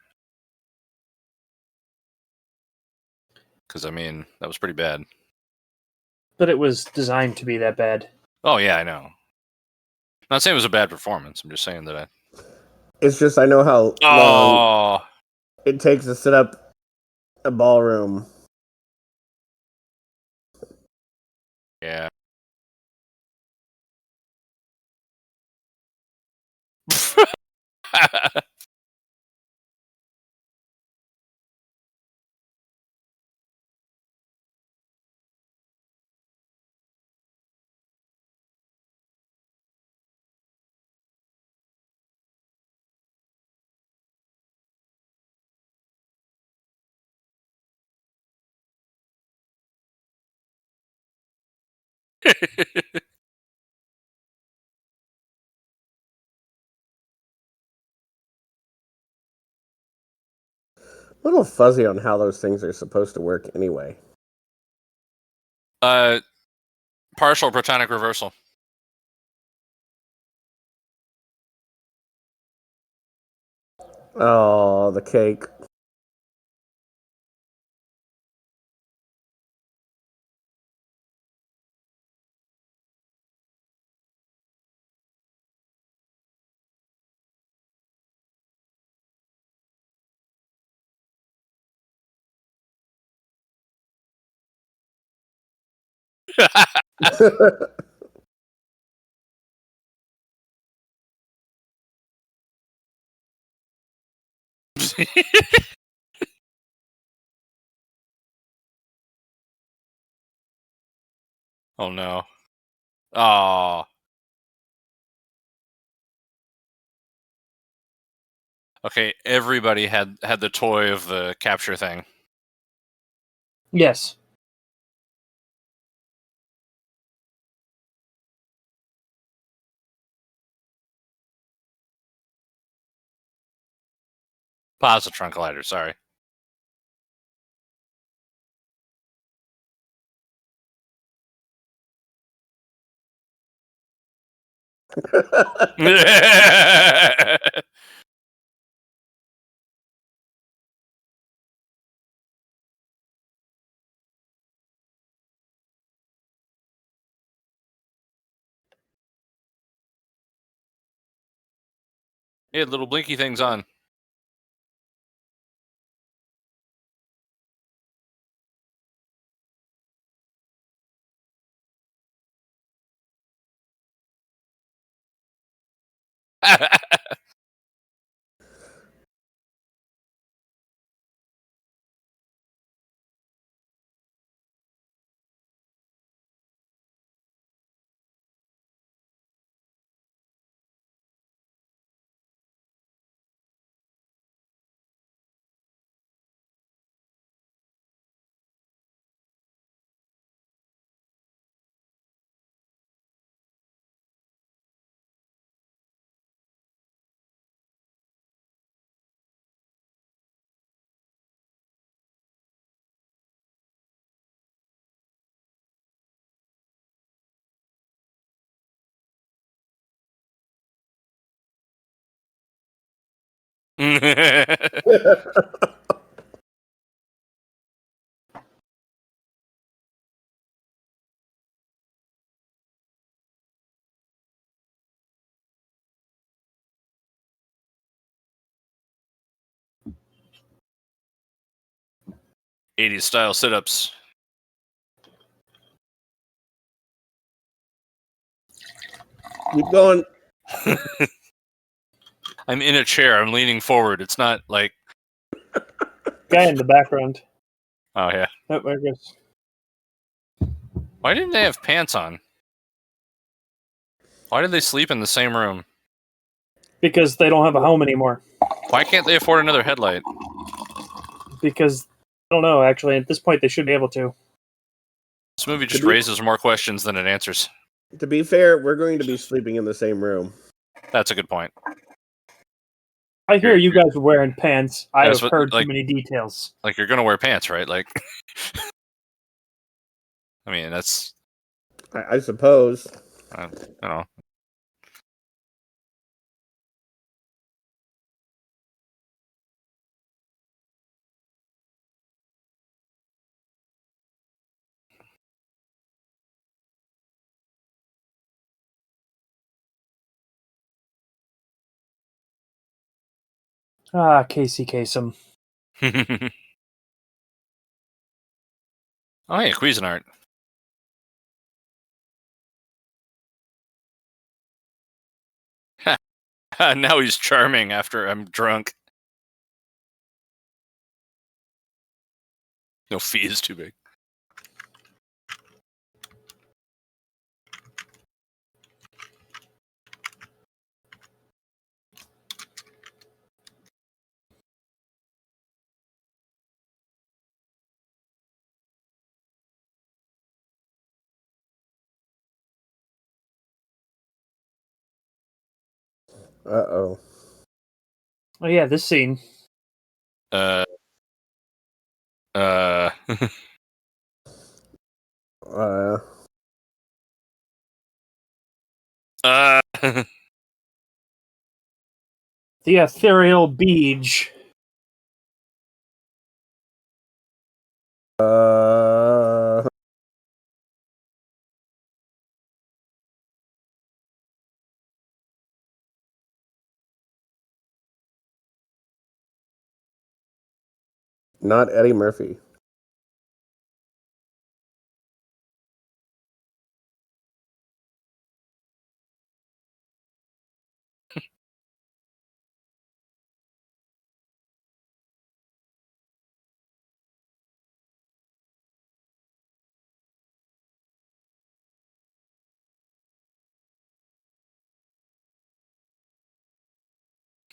Because, I mean, that was pretty bad. But it was designed to be that bad. Oh, yeah, I know. Not saying it was a bad performance. I'm just saying that It's just I know how long Oh, it takes to set up a ballroom. yeah. A little fuzzy on how those things are supposed to work anyway. Partial protonic reversal. Oh, the cake. Oh no. Oh. Okay, everybody had the toy of the capture thing. Yes. Positron collider, sorry. He had little blinky things on. '80s style sit-ups. Keep going. I'm in a chair. I'm leaning forward. It's not like, Guy in the background. oh yeah. Oh, there it goes. Why didn't they have pants on? Why did they sleep in the same room? Because they don't have a home anymore. Why can't they afford another headlight? Because, I don't know, actually. At this point, they should be able to. This movie just To be- raises more questions than it answers. To be fair, we're going to be sleeping in the same room. That's a good point. I hear you guys are wearing pants. I That's have what- heard like- too many details. Like, you're gonna wear pants, right? Like, I mean, that's, I suppose. I don't know. Ah, Casey Kasem. Oh, yeah, Cuisinart. Now he's charming after I'm drunk. No, fee is too big. Uh-oh. Oh yeah, this scene. Uh. Uh. Uh, uh. The ethereal beach. uh, not Eddie Murphy.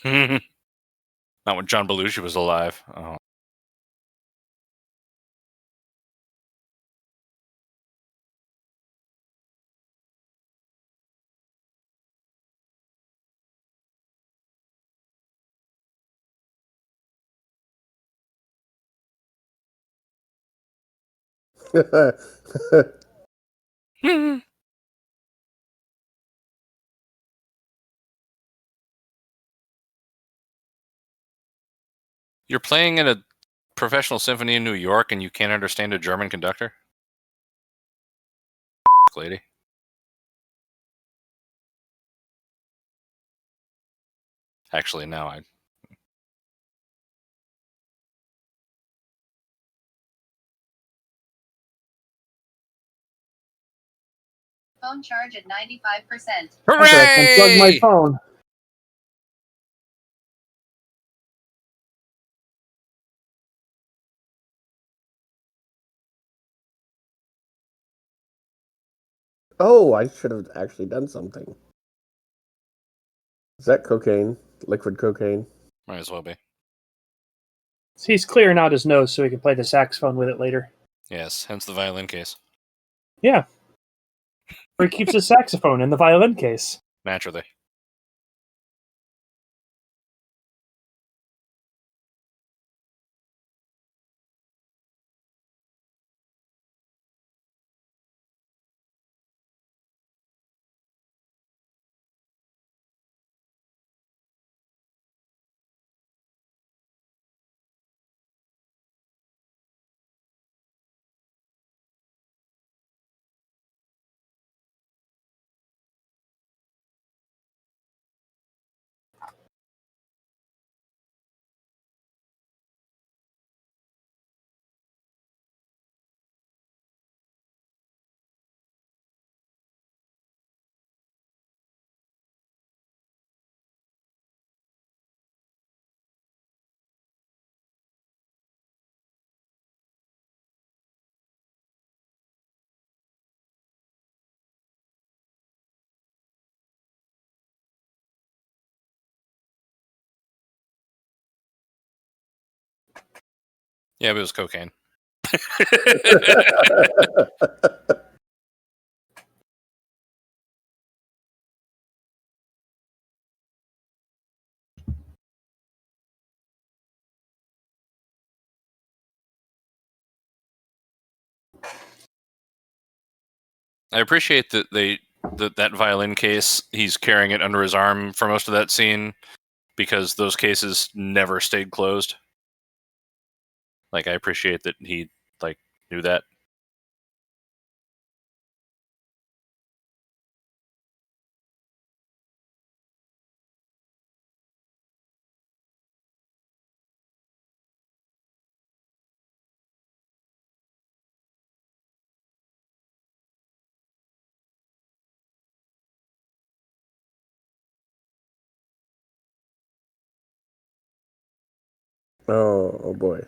Not when John Belushi was alive. Oh. You're playing in a professional symphony in New York and you can't understand a German conductor? Lady. Actually, no. Phone charge at 95%. I should unplug my phone. Oh, I should have actually done something. Is that cocaine? Liquid cocaine? Might as well be. He's clearing out his nose so he can play the saxophone with it later. Yes, hence the violin case. Yeah. Or he keeps his saxophone in the violin case. Naturally. Yeah, but it was cocaine. I appreciate that that violin case, he's carrying it under his arm for most of that scene because those cases never stayed closed. Like, I appreciate that he knew that. Oh boy.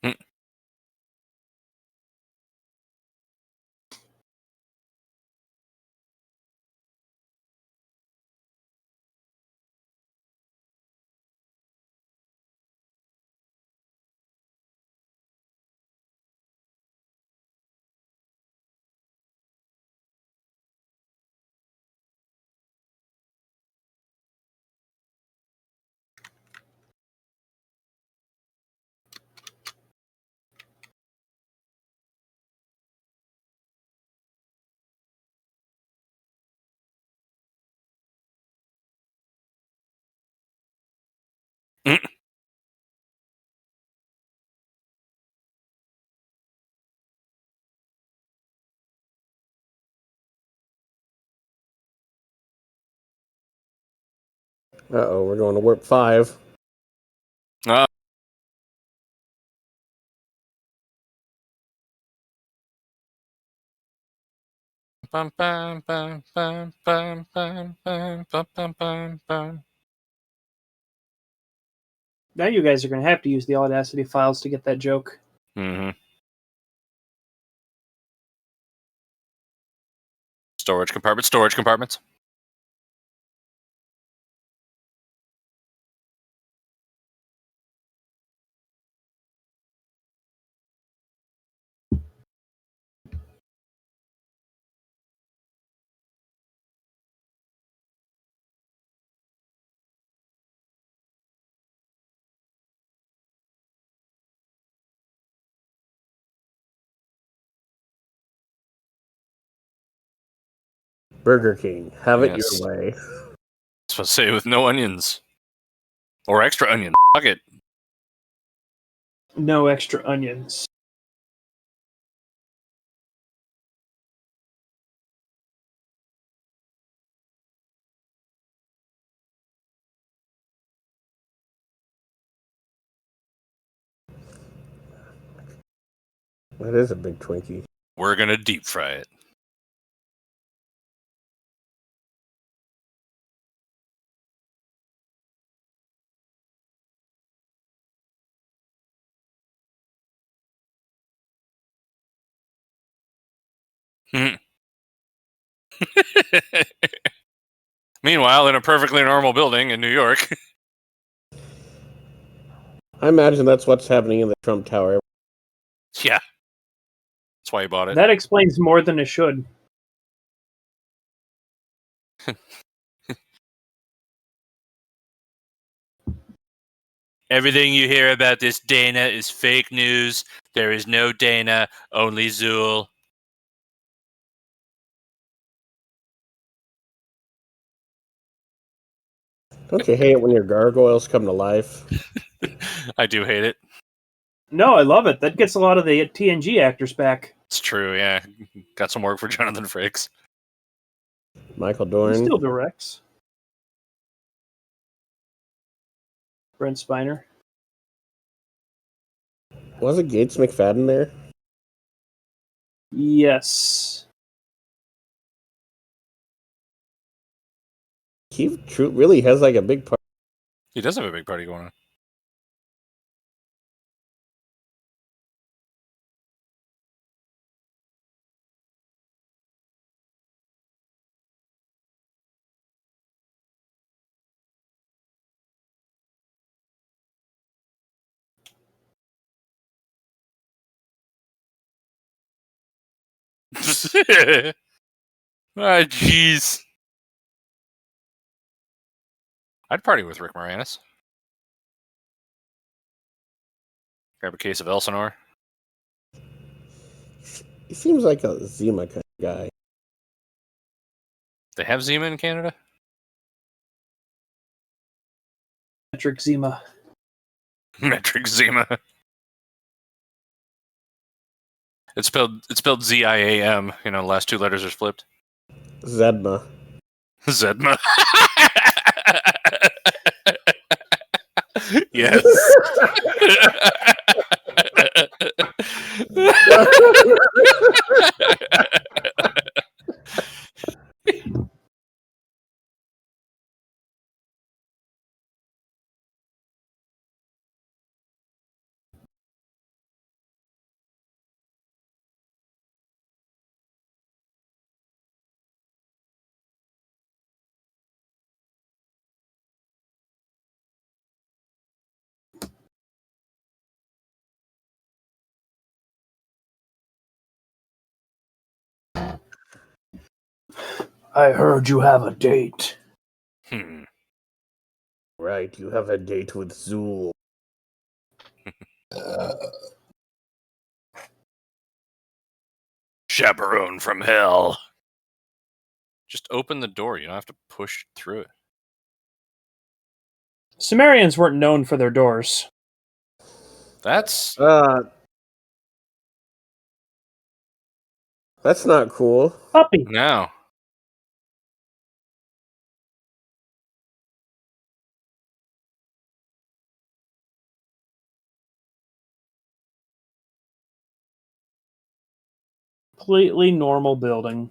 Hmm. Uh-oh, we're going to warp 5. Uh, bum, bum, bum, bum, bum, bum, bum, bum, bum, bum, bum. Now you guys are going to have to use the Audacity files to get that joke. Mhm. Storage compartments. Burger King, have it Yes. your way. Supposed to say with no onions. Or extra onions. Fuck it. No extra onions. That is a big Twinkie. We're gonna deep fry it. Mhm. Meanwhile, in a perfectly normal building in New York. I imagine that's what's happening in the Trump Tower. Yeah. That's why he bought it. That explains more than it should. Everything you hear about this Dana is fake news. There is no Dana, only Zool. Don't you hate it when your gargoyles come to life? I do hate it. No, I love it. That gets a lot of the TNG actors back. It's true, yeah. Got some work for Jonathan Frakes. Michael He Dorn. still directs. Brent Spiner. Wasn't Gates McFadden there? Yes. He really has like a big part. He does have a big party going on. Ah, jeez. I'd party with Rick Moranis. Grab a case of Elsinore. He seems like a Zima kind of guy. They have Zima in Canada? Patrick Zima. Metric Zima. It's spelled Z-I-A-M. You know, the last two letters are flipped. Zedma. Zedma. Yes. I heard you have a date. Right, you have a date with Zool. Chaperone from hell. Just open the door. You don't have to push through it. Sumerians weren't known for their doors. That's That's not cool. Puppy. no. Completely normal building.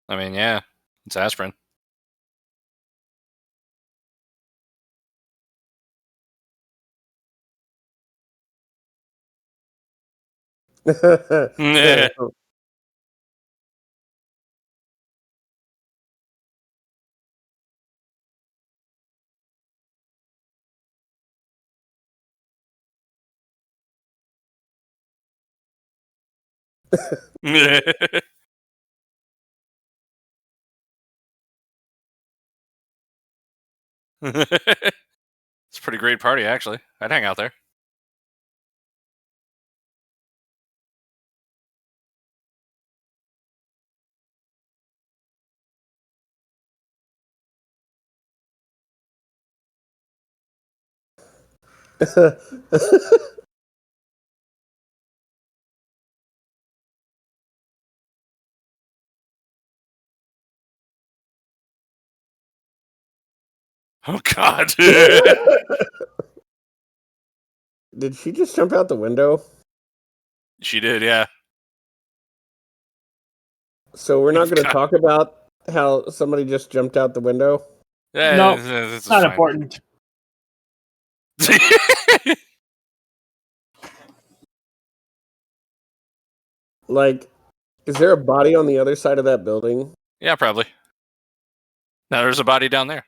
I mean, yeah, it's aspirin. Yeah. It's a pretty great party, actually. I'd hang out there. Oh, God. Did she just jump out the window? She did, yeah. So we're not going to God. talk about how somebody just jumped out the window? Yeah, No, this is Not fine. important. Like, is there a body on the other side of that building? Yeah, probably. Now there's a body down there.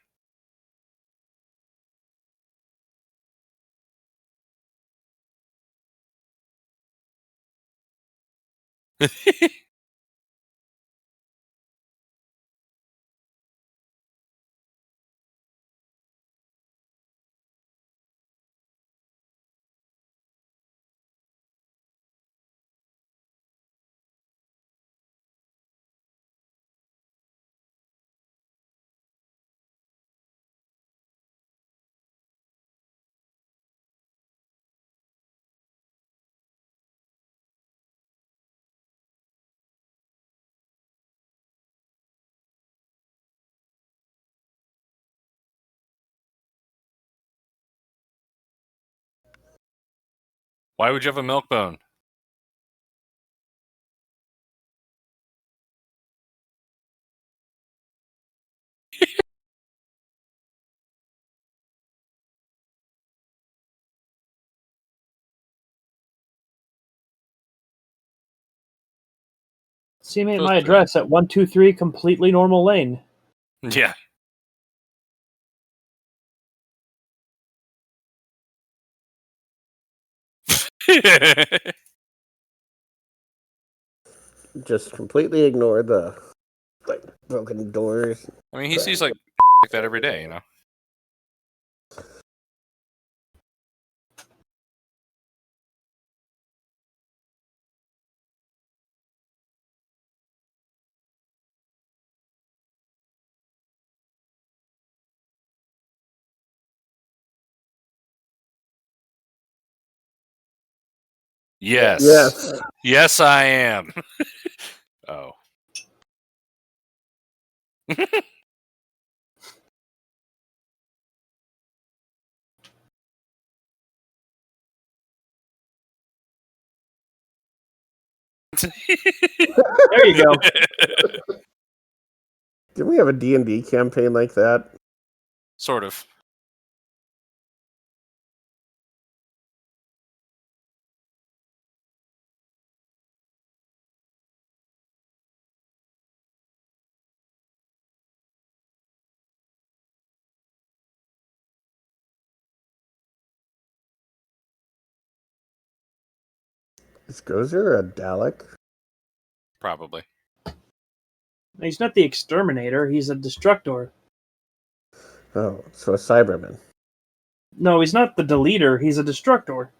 Why would you have a milk bone? See me at my address at 123 Completely Normal Lane. Yeah. Just completely ignore the broken doors. I mean, he sees like that every day, you know. Yes. Yes. Yes, I am. Oh. There you go. Didn't we have a D&D campaign like that? Sort of. Is Gozer a Dalek? Probably. He's not the exterminator. He's a destructor. Oh, so a Cyberman. No, he's not the deleter. He's a destructor.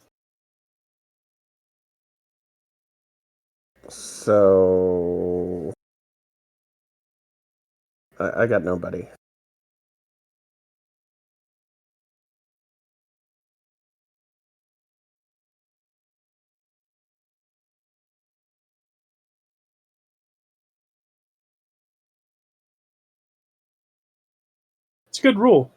So I got nobody. It's a good rule.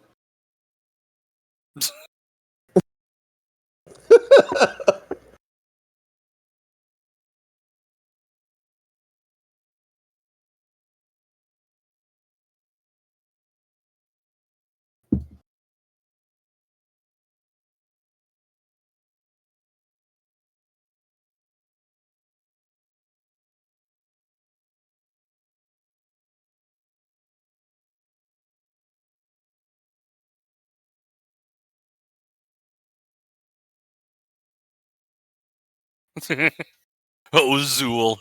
Oh, Zool.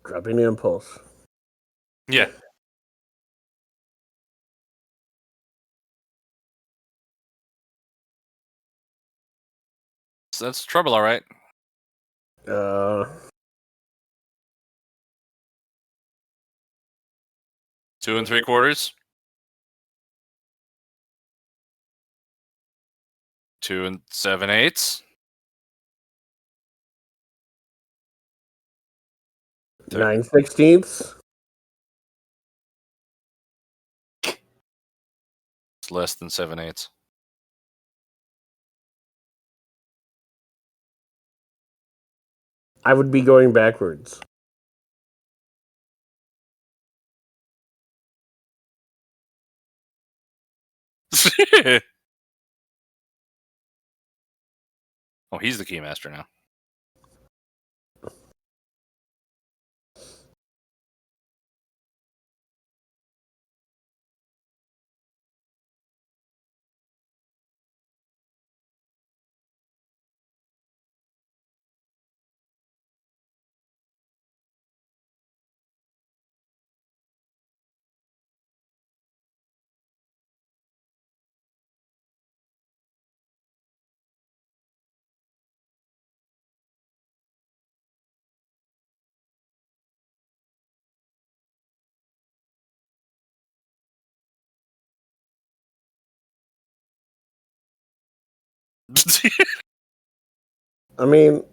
Dropping the impulse. Yeah. So that's trouble, all right. 2 3/4. 2 7/8. 9/16. It's less than 7/8. I would be going backwards. Oh, he's the keymaster now. I mean,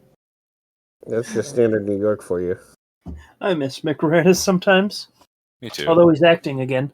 that's just standard New York for you. I miss Mick Moranis sometimes. Me too. Although he's acting again.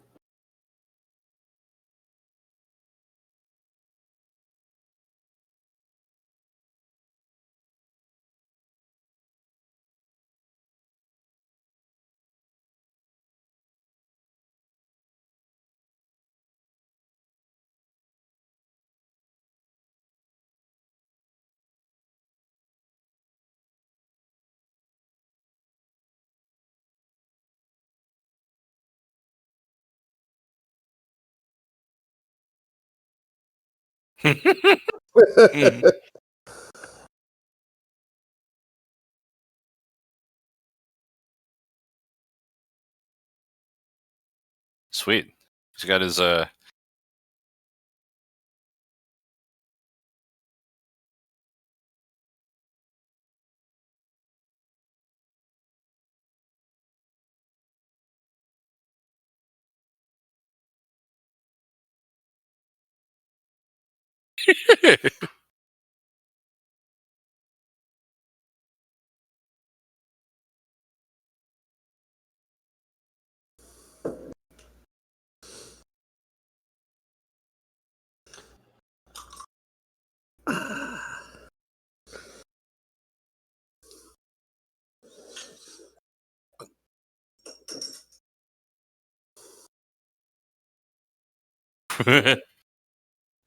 Sweet. He's got his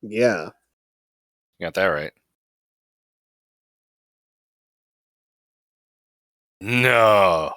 Yeah. got that right. No.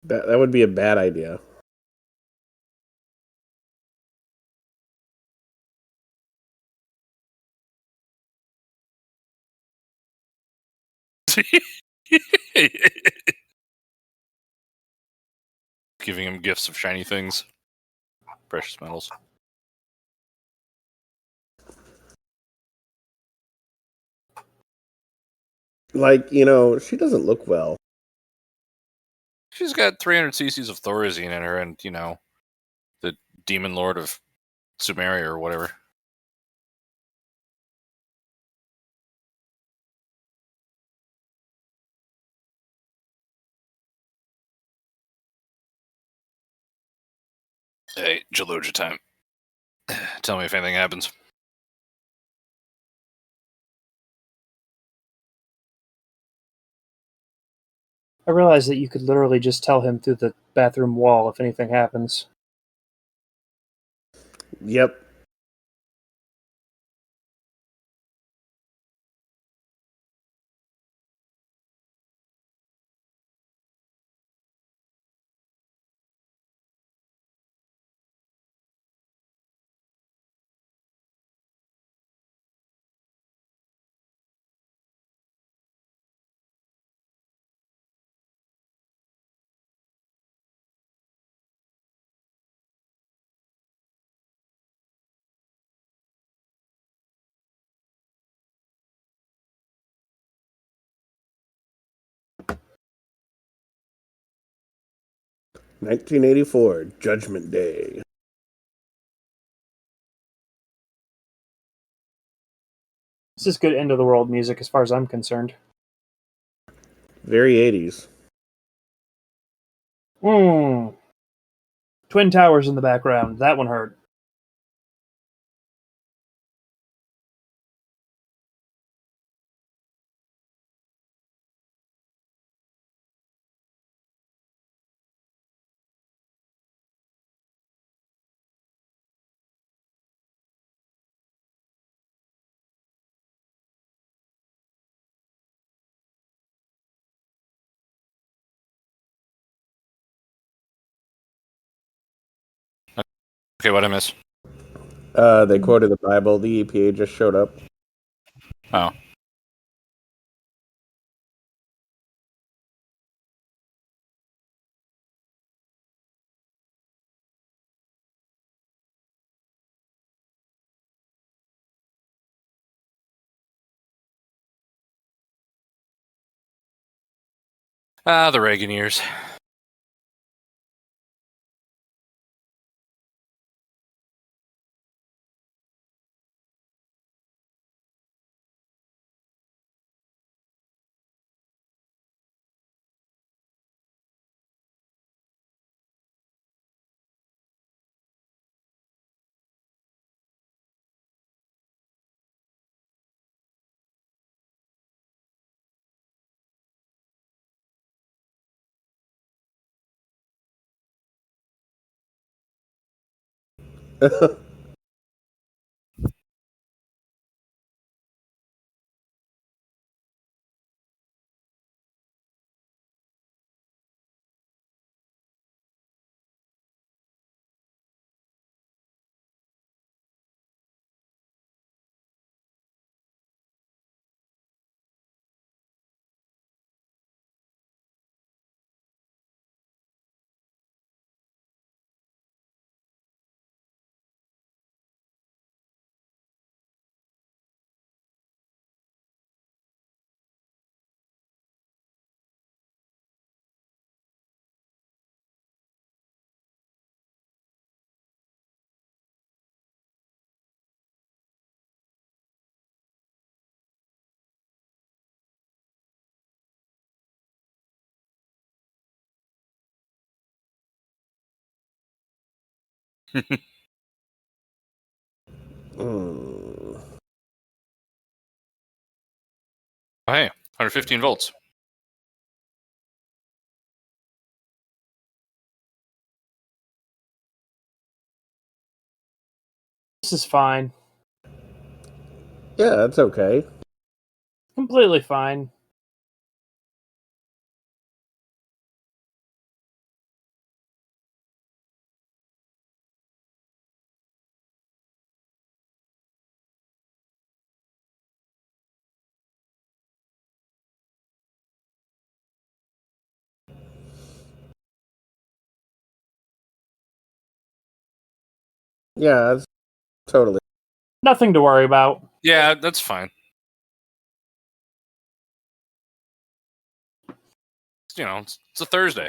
That would be a bad idea. Giving him gifts of shiny things. Precious metals. Like, you know, she doesn't look well. She's got 300 cc's of Thorazine in her, and, you know, the Demon Lord of Sumeria or whatever. Hey, Jaloja time. Tell me if anything happens. I realized that you could literally just tell him through the bathroom wall if anything happens. Yep. "1984, Judgment Day." This is good end of the world music as far as I'm concerned. Very 80s. Twin Towers in the background. That one hurt. Okay, what'd I miss? They quoted the Bible. The EPA just showed up. Oh. Ah, the Reagan years. Hmm. Oh, hey, 115 volts. This is fine. Yeah, that's okay. Completely fine. Yeah, that's totally. Nothing to worry about. Yeah, that's fine. You know, it's a Thursday.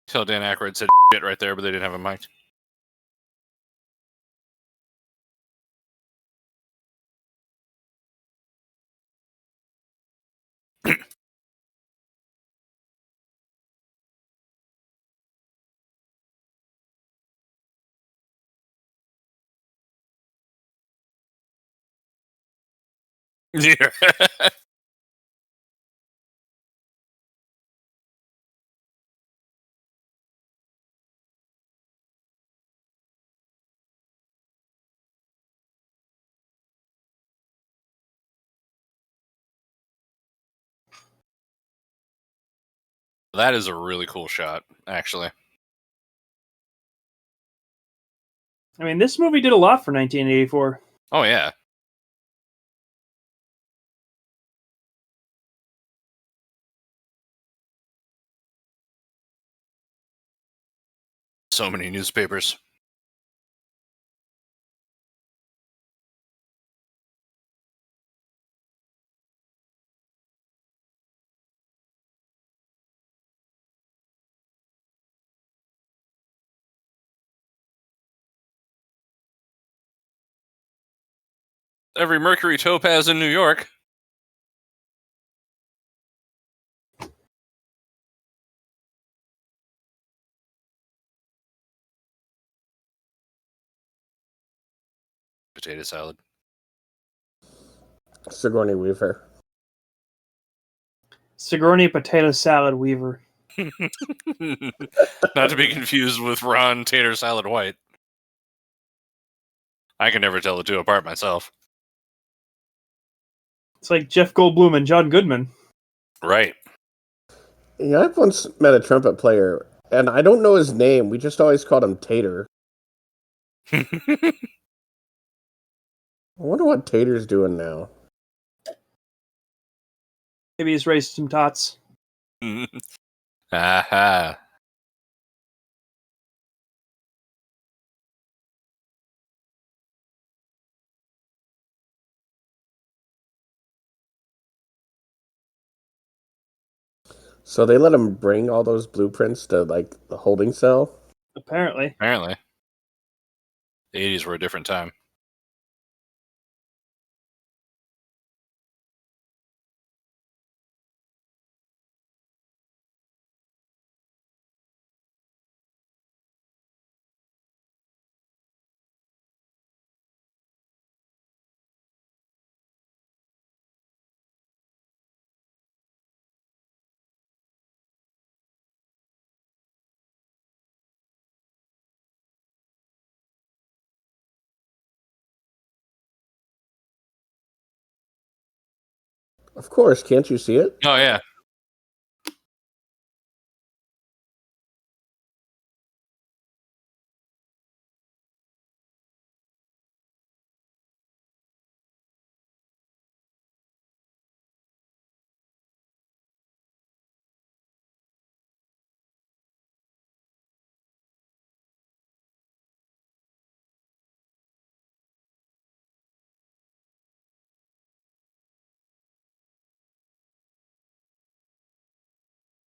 Till Dan Aykroyd said shit right there, but they didn't have a mic. Yeah. That is a really cool shot, actually. I mean, this movie did a lot for 1984. Oh, yeah. So many newspapers. Every Mercury Topaz in New York. Potato salad. Sigourney Weaver. Sigourney potato salad Weaver. Not to be confused with Ron Tater Salad White. I can never tell the two apart myself. It's like Jeff Goldblum and John Goodman. Right. Yeah, I've once met a trumpet player, and I don't know his name. We just always called him Tater. I wonder what Tater's doing now. Maybe he's raised some tots. Aha. So they let him bring all those blueprints to like the holding cell. Apparently. Apparently. The 80s were a different time. Of course, can't you see it? Oh yeah.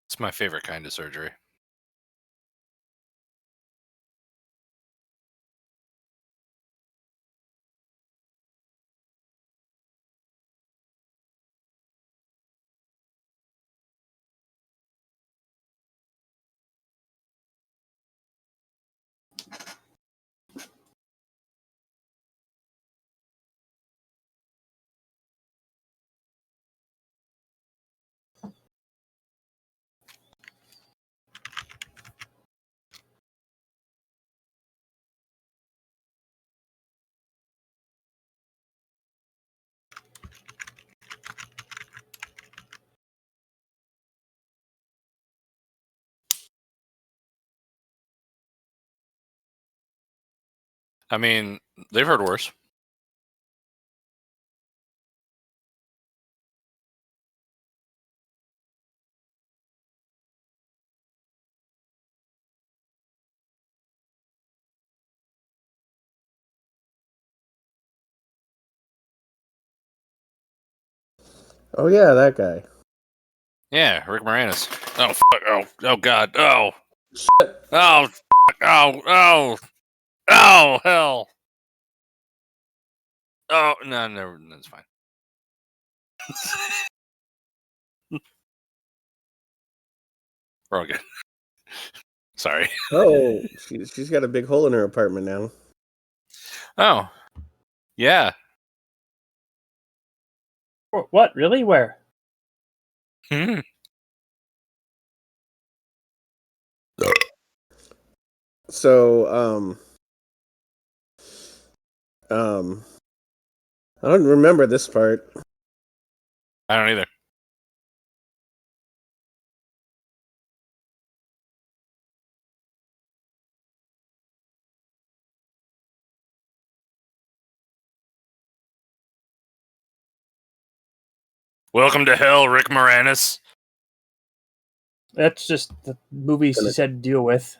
It's my favorite kind of surgery. I mean, they've heard worse. Oh yeah, that guy. Yeah, Rick Moranis. Oh fuck! Oh god! Oh! Oh! Fuck. Oh! Oh! Hell! Oh no! Never. That's fine. We're all good. Sorry. Oh, she's got a big hole in her apartment now. Oh. Yeah. What? Really? Where? Hmm. So, I don't remember this part. I don't either. Welcome to hell, Rick Moranis. That's just the movies he said to deal with.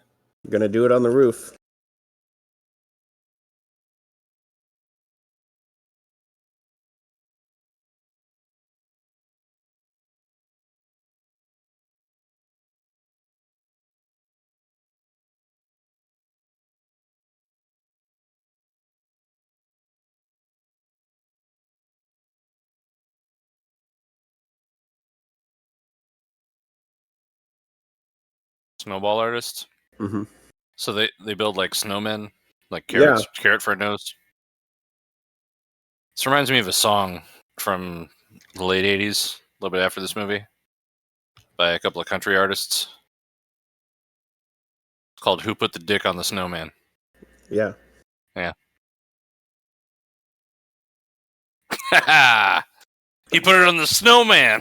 Gonna do it on the roof. Snowball artist. Mm-hmm. So they build like snowmen, like carrots, carrot for a nose. This reminds me of a song from the late '80s, a little bit after this movie, by a couple of country artists. It's called "Who Put the Dick on the Snowman." Yeah. Yeah. He put it on the snowman.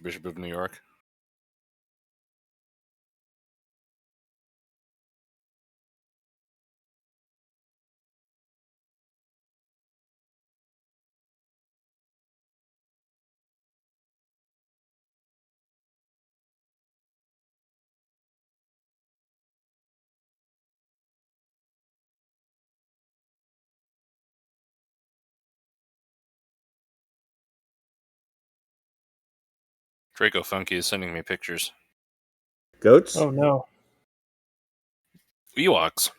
Bishop of New York. Dracofunk is sending me pictures. Goats? Oh no. Ewoks.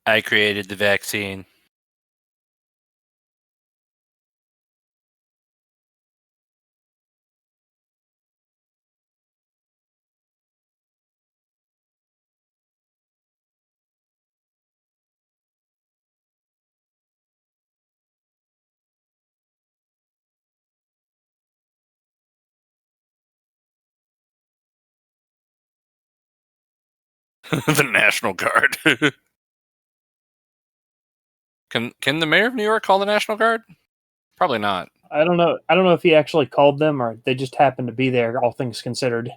I created the vaccine. The National Guard. Can the mayor of New York call the National Guard? Probably not. I don't know. I don't know if he actually called them or they just happened to be there, all things considered.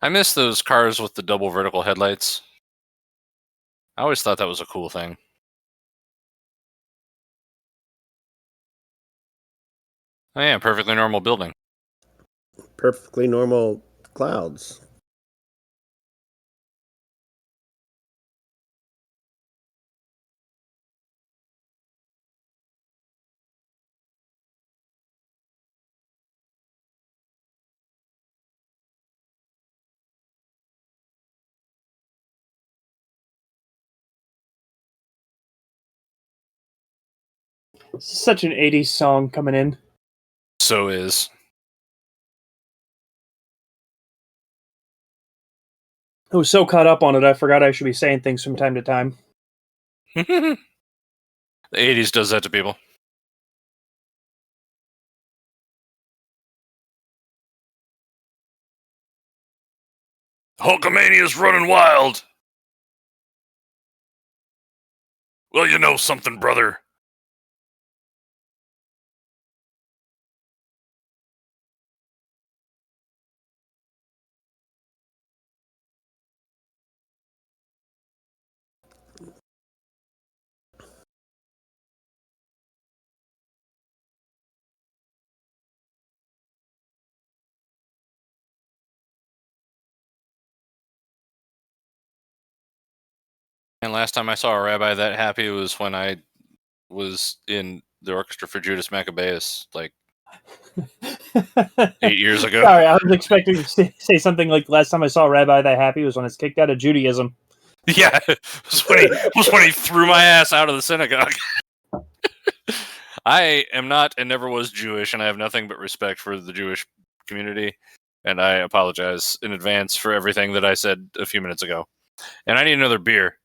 I miss those cars with the double vertical headlights. I always thought that was a cool thing. Oh yeah, perfectly normal building. Perfectly normal clouds. This is such an 80s song coming in. So is. I was so caught up on it, I forgot I should be saying things from time to time. The 80s does that to people. Hulkamania's running wild. Well, you know something, brother. And last time I saw a rabbi that happy was when I was in the orchestra for Judas Maccabeus, like 8 years ago. Sorry, I was expecting to say something like last time I saw a rabbi that happy was when it's kicked out of Judaism. Yeah, it was when he threw my ass out of the synagogue. I am not and never was Jewish, and I have nothing but respect for the Jewish community, and I apologize in advance for everything that I said a few minutes ago. And I need another beer.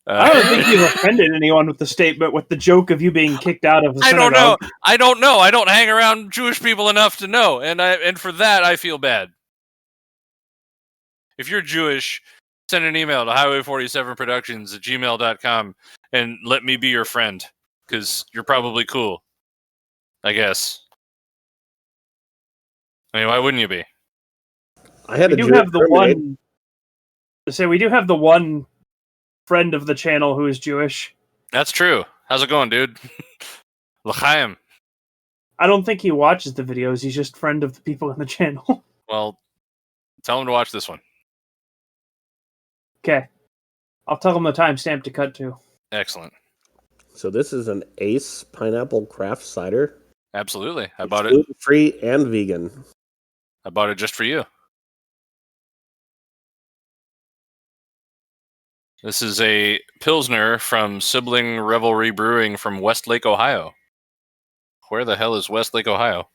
I don't think you've offended anyone with the statement, with the joke of you being kicked out of the I synagogue. don't know. I don't hang around Jewish people enough to know, and for that I feel bad. If you're Jewish, send an email to highway47productions@gmail.com and let me be your friend, because you're probably cool, I guess. I mean, why wouldn't you be? I had We a do Jewish have the roommate. one. Say we do have the one friend of the channel who is Jewish. That's true. How's it going, dude? L'chaim. I don't think he watches the videos. He's just friend of the people in the channel. Well, tell him to watch this one. Okay, I'll tell him the timestamp to cut to. Excellent. So this is an Ace pineapple craft cider. Absolutely. I It's bought it. gluten-free and vegan. I bought it just for you. This is a Pilsner from Sibling Revelry Brewing from Westlake, Ohio. Where the hell is Westlake, Ohio?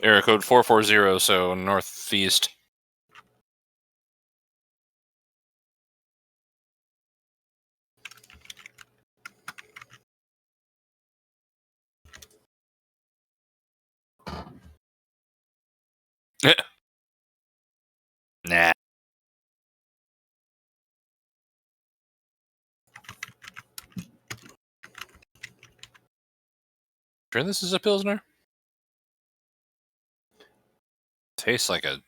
Area code 440, so northeast. Nah. Sure, this is a Pilsner? Tastes like a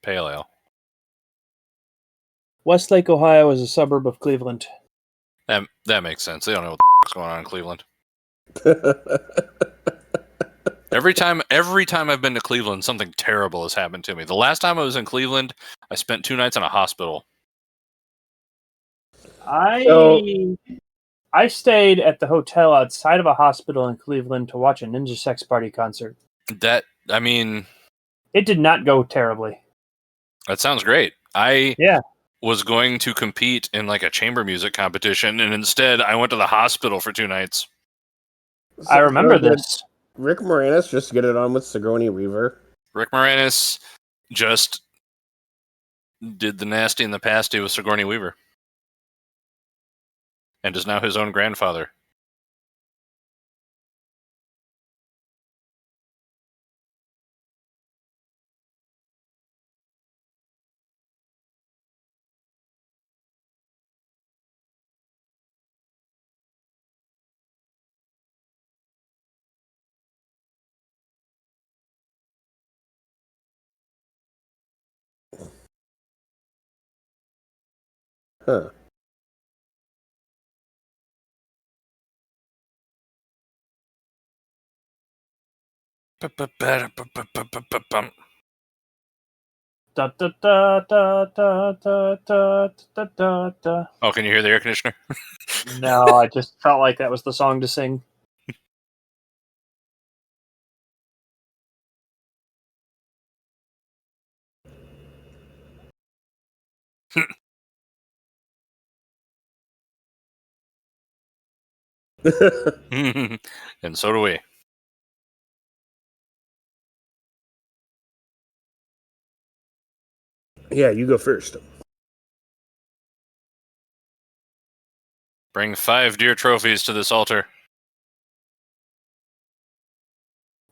pale ale. Westlake, Ohio is a suburb of Cleveland. That makes sense. They don't know what the going on in Cleveland. Every time I've been to Cleveland, something terrible has happened to me. The last time I was in Cleveland, I spent 2 nights in a hospital. I stayed at the hotel outside of a hospital in Cleveland to watch a Ninja Sex Party concert. That It did not go terribly. sounds great. I Yeah. was going to compete in like a chamber music competition, and instead I went to the hospital for 2 nights. I remember did this. Rick Moranis just get it on with Sigourney Weaver. Rick Moranis just did the nasty and the pasty with Sigourney Weaver. And is now his own grandfather. Huh. Da, da, da, da, da, da, da, da, da, da. Oh, can you hear the air conditioner? No, I just felt like that was the song to sing. And so do we. Yeah, you go first. Bring 5 deer trophies to this altar.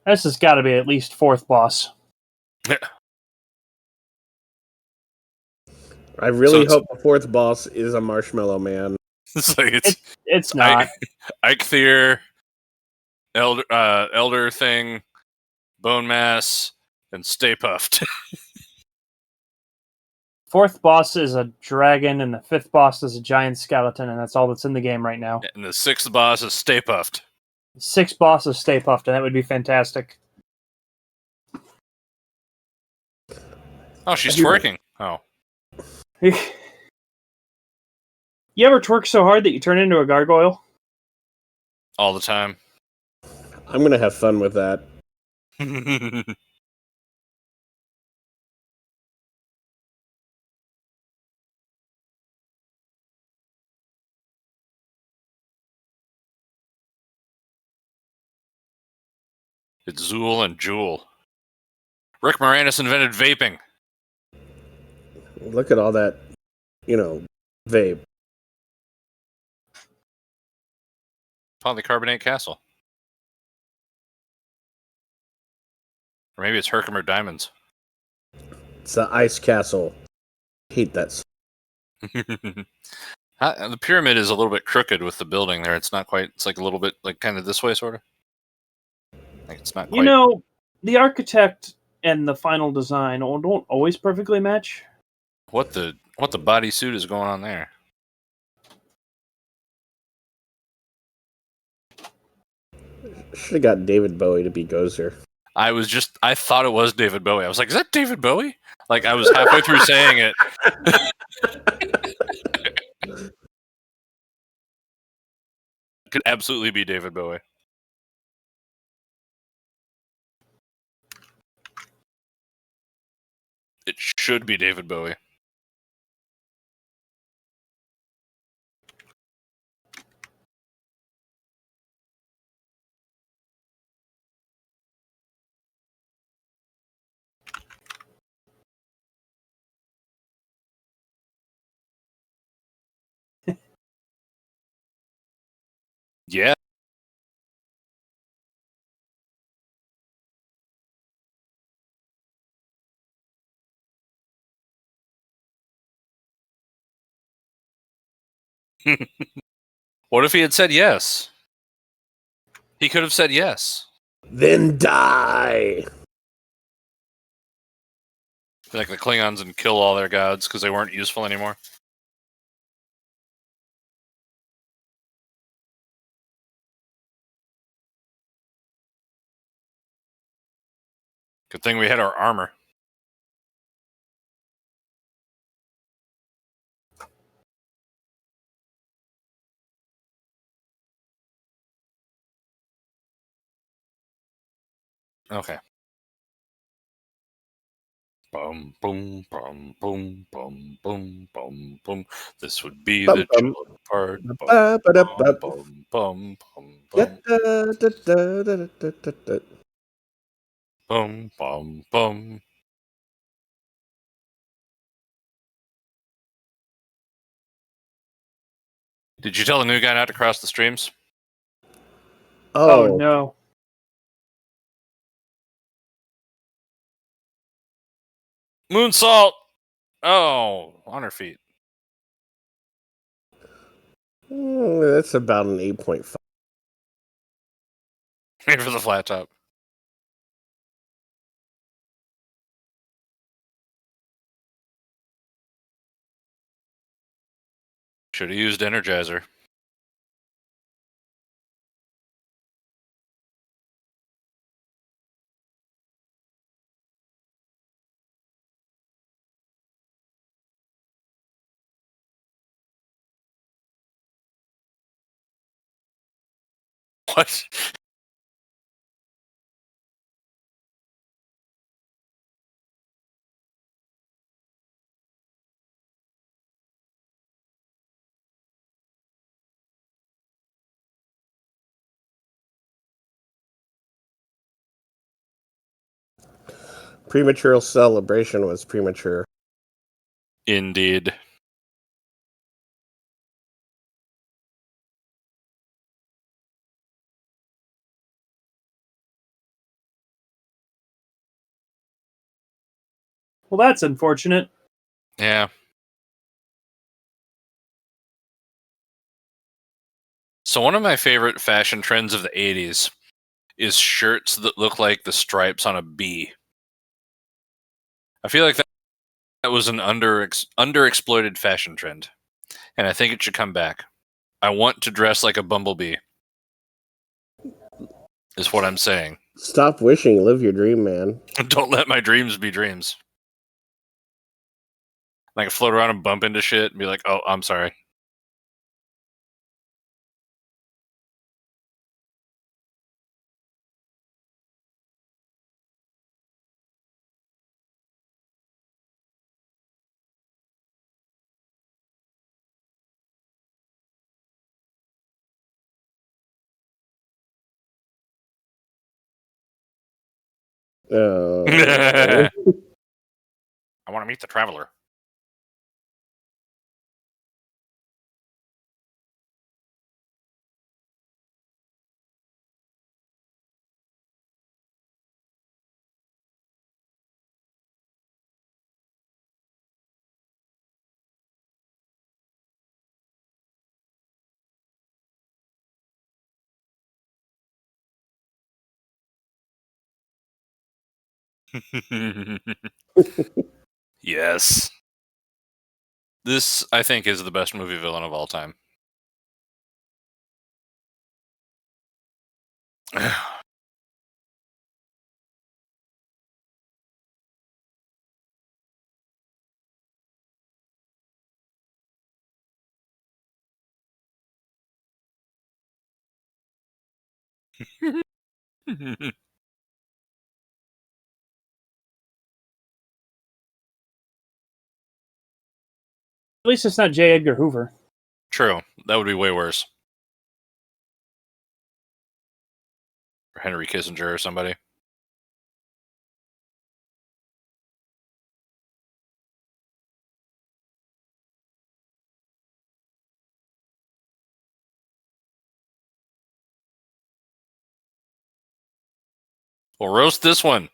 This has got to be at least fourth boss. I really So hope the fourth boss is a Marshmallow Man. It's like It's not. Eikthyr, Elder Thing, Bone Mass, and Stay Puffed. Fourth boss is a dragon, and the fifth boss is a giant skeleton, and that's all that's in the game right now. And the 6th boss is Stay Puffed. Sixth boss is Stay Puffed, and that would be fantastic. Oh, she's twerking. Oh. You ever twerk so hard that you turn into a gargoyle? All the time. I'm gonna have fun with that. It's Zool and Jewel. Rick Moranis invented vaping. Look at all that, vape. Polycarbonate Castle. Or maybe it's Herkimer Diamonds. It's the Ice Castle. Hate that. The pyramid is a little bit crooked with the building there. It's not quite. It's like a little bit like kind of this way, sort of. Like it's not quite. The architect and the final design don't always perfectly match. What the bodysuit is going on there? Should have got David Bowie to be Gozer. I thought it was David Bowie. I was like, is that David Bowie? Like I was halfway through saying it. Could absolutely be David Bowie. It should be David Bowie. Yeah. What if he had said yes? He could have said yes. Then die. Like the Klingons and kill all their gods because they weren't useful anymore. Good thing we had our armor. Okay. Boom, boom, boom, boom, boom, boom, boom, boom. This would be Bum, the bum. chilling part. Boom, Ba-ba-da-ba. boom, boom, boom, Yeah, boom, da-da-da-da-da-da-da. boom, boom, boom. Did you tell the new guy not to cross the streams? Oh, Oh, no. Moonsault! Oh, on her feet. That's about an 8.5. Made for the flat top. Should have used Energizer. What? Premature celebration was premature. Indeed. Well, that's unfortunate. Yeah. So one of my favorite fashion trends of the 80s is shirts that look like the stripes on a bee. I feel like that was an underexploited fashion trend, and I think it should come back. I want to dress like a bumblebee, is what I'm saying. Stop wishing, live your dream, man. Don't let my dreams be dreams. Like float around and bump into shit and be like, oh, I'm sorry. Uh, I want to meet the traveler. Yes. This, I think, is the best movie villain of all time. At least it's not J. Edgar Hoover. True. That would be way worse. Or Henry Kissinger or somebody. Well, roast this one.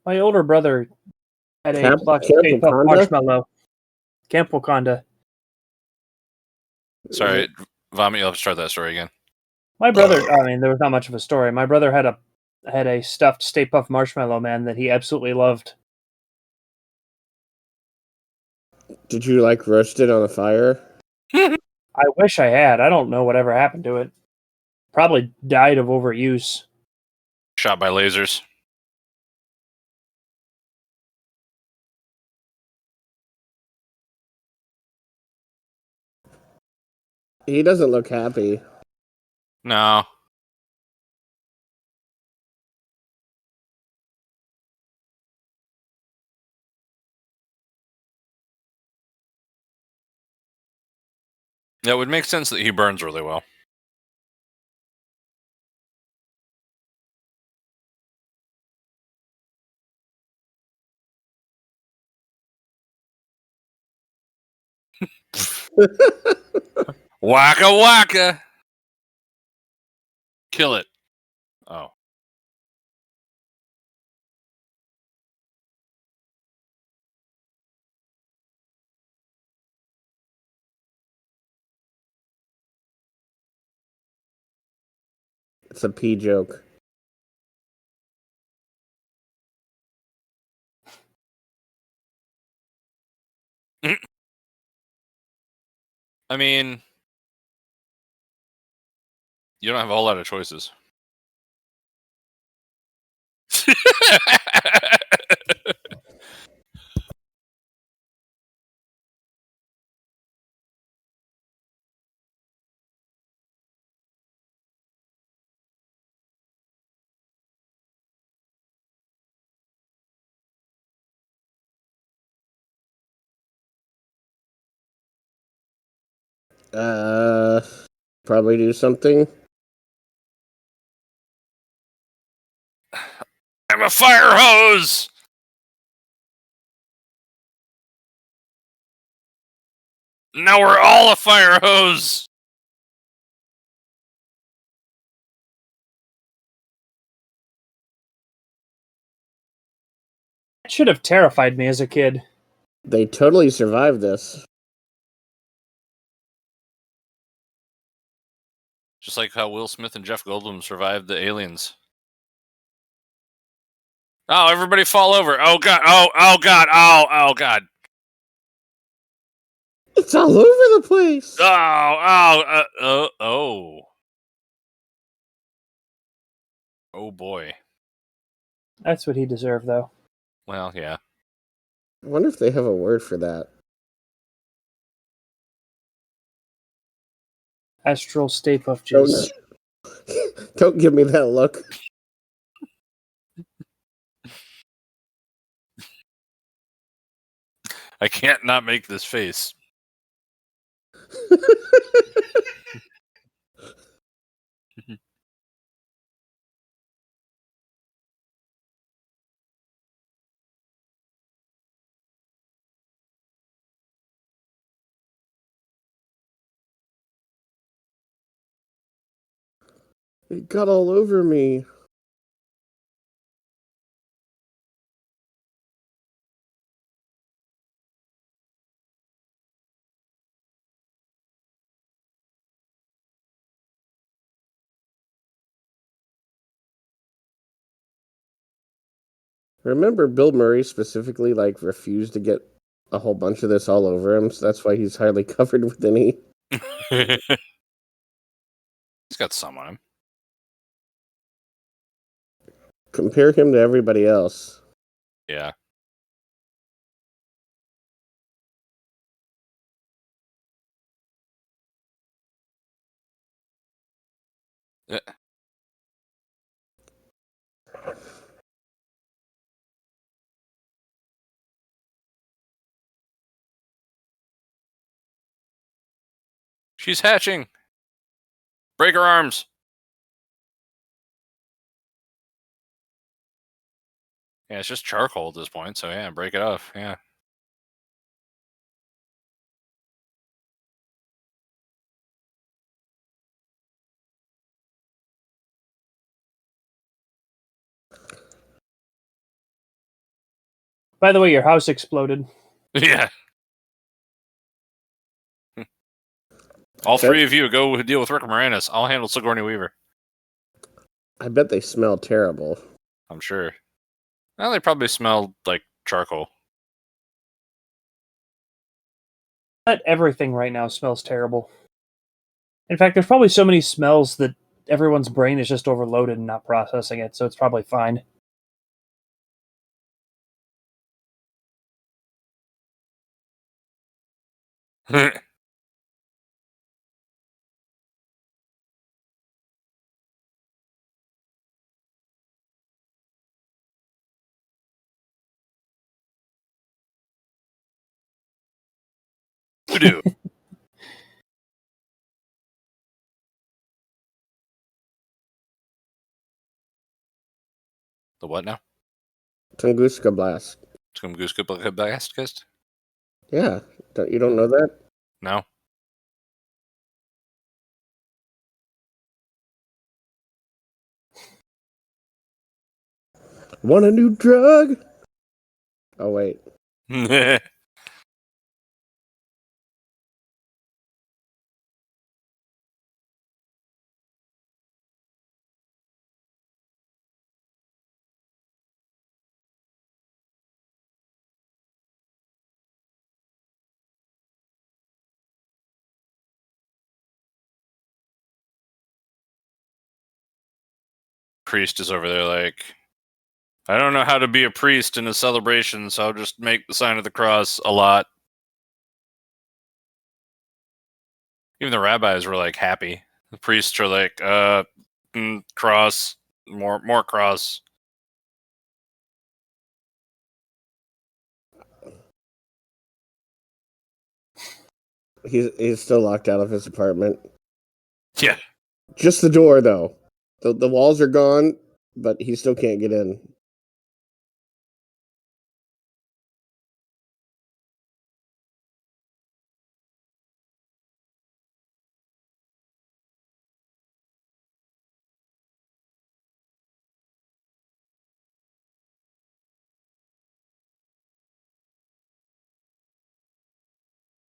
My older brother had a Camp K-pop Wakanda? marshmallow. Camp Wakanda. Sorry, Vomit, you'll have to start that story again. My brother, I mean, there was not much of a story. My brother had a stuffed Stay Puft Marshmallow Man that he absolutely loved. Did you like roast it on a fire? I wish I had. I don't know whatever happened to it. Probably died of overuse. Shot by lasers. He doesn't look happy. No. It would make sense that he burns really well. Waka waka! Kill it. Oh. It's a pee joke. I mean, you don't have a whole lot of choices. Probably do something. I'm a fire hose! Now we're all a fire hose! It should have terrified me as a kid. They totally survived this. Just like how Will Smith and Jeff Goldblum survived the aliens. Oh, everybody fall over. Oh, God. Oh, God. Oh, God. It's all over the place. Oh. Oh, boy. That's what he deserved, though. Well, yeah. I wonder if they have a word for that. Astral Stay Puft Don't, Jizz. don't give me that look. I can't not make this face. It got all over me. Remember, Bill Murray specifically refused to get a whole bunch of this all over him, so that's why he's hardly covered with any. He's got some on him. Compare him to everybody else. Yeah. She's hatching. Break her arms. Yeah, it's just charcoal at this point, so yeah, break it off. Yeah. By the way, your house exploded. Yeah. All Okay. three of you go deal with Rick Moranis. I'll handle Sigourney Weaver. I bet they smell terrible. I'm sure. Well, they probably smell like charcoal. But everything right now smells terrible. In fact, there's probably so many smells that everyone's brain is just overloaded and not processing it, so it's probably fine. Voodoo. The what now? Tunguska Blast. Tunguska. Yeah. You don't know that? No. Want a new drug? Oh, wait. Priest is over there like, I don't know how to be a priest in a celebration, so I'll just make the sign of the cross a lot. Even the rabbis were like happy. The priests are like, cross, more cross. He's still locked out of his apartment. Yeah. Just the door, though. The walls are gone, but he still can't get in.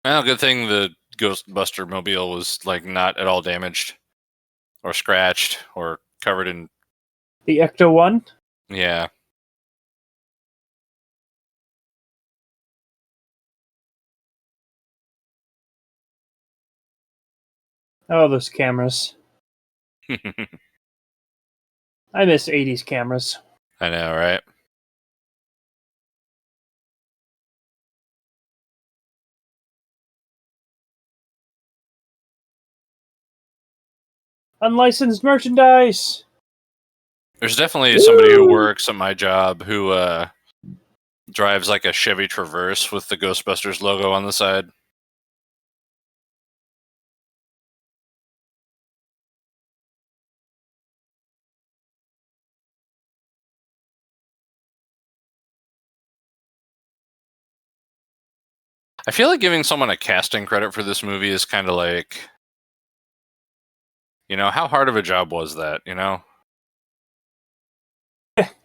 Well, good thing the Ghostbuster mobile was like not at all damaged or scratched or covered in. The Ecto 1? Yeah. Oh, those cameras. I miss 80s cameras. I know, right? Unlicensed merchandise! There's definitely somebody who works at my job who drives like a Chevy Traverse with the Ghostbusters logo on the side. I feel like giving someone a casting credit for this movie is kind of like, how hard of a job was that,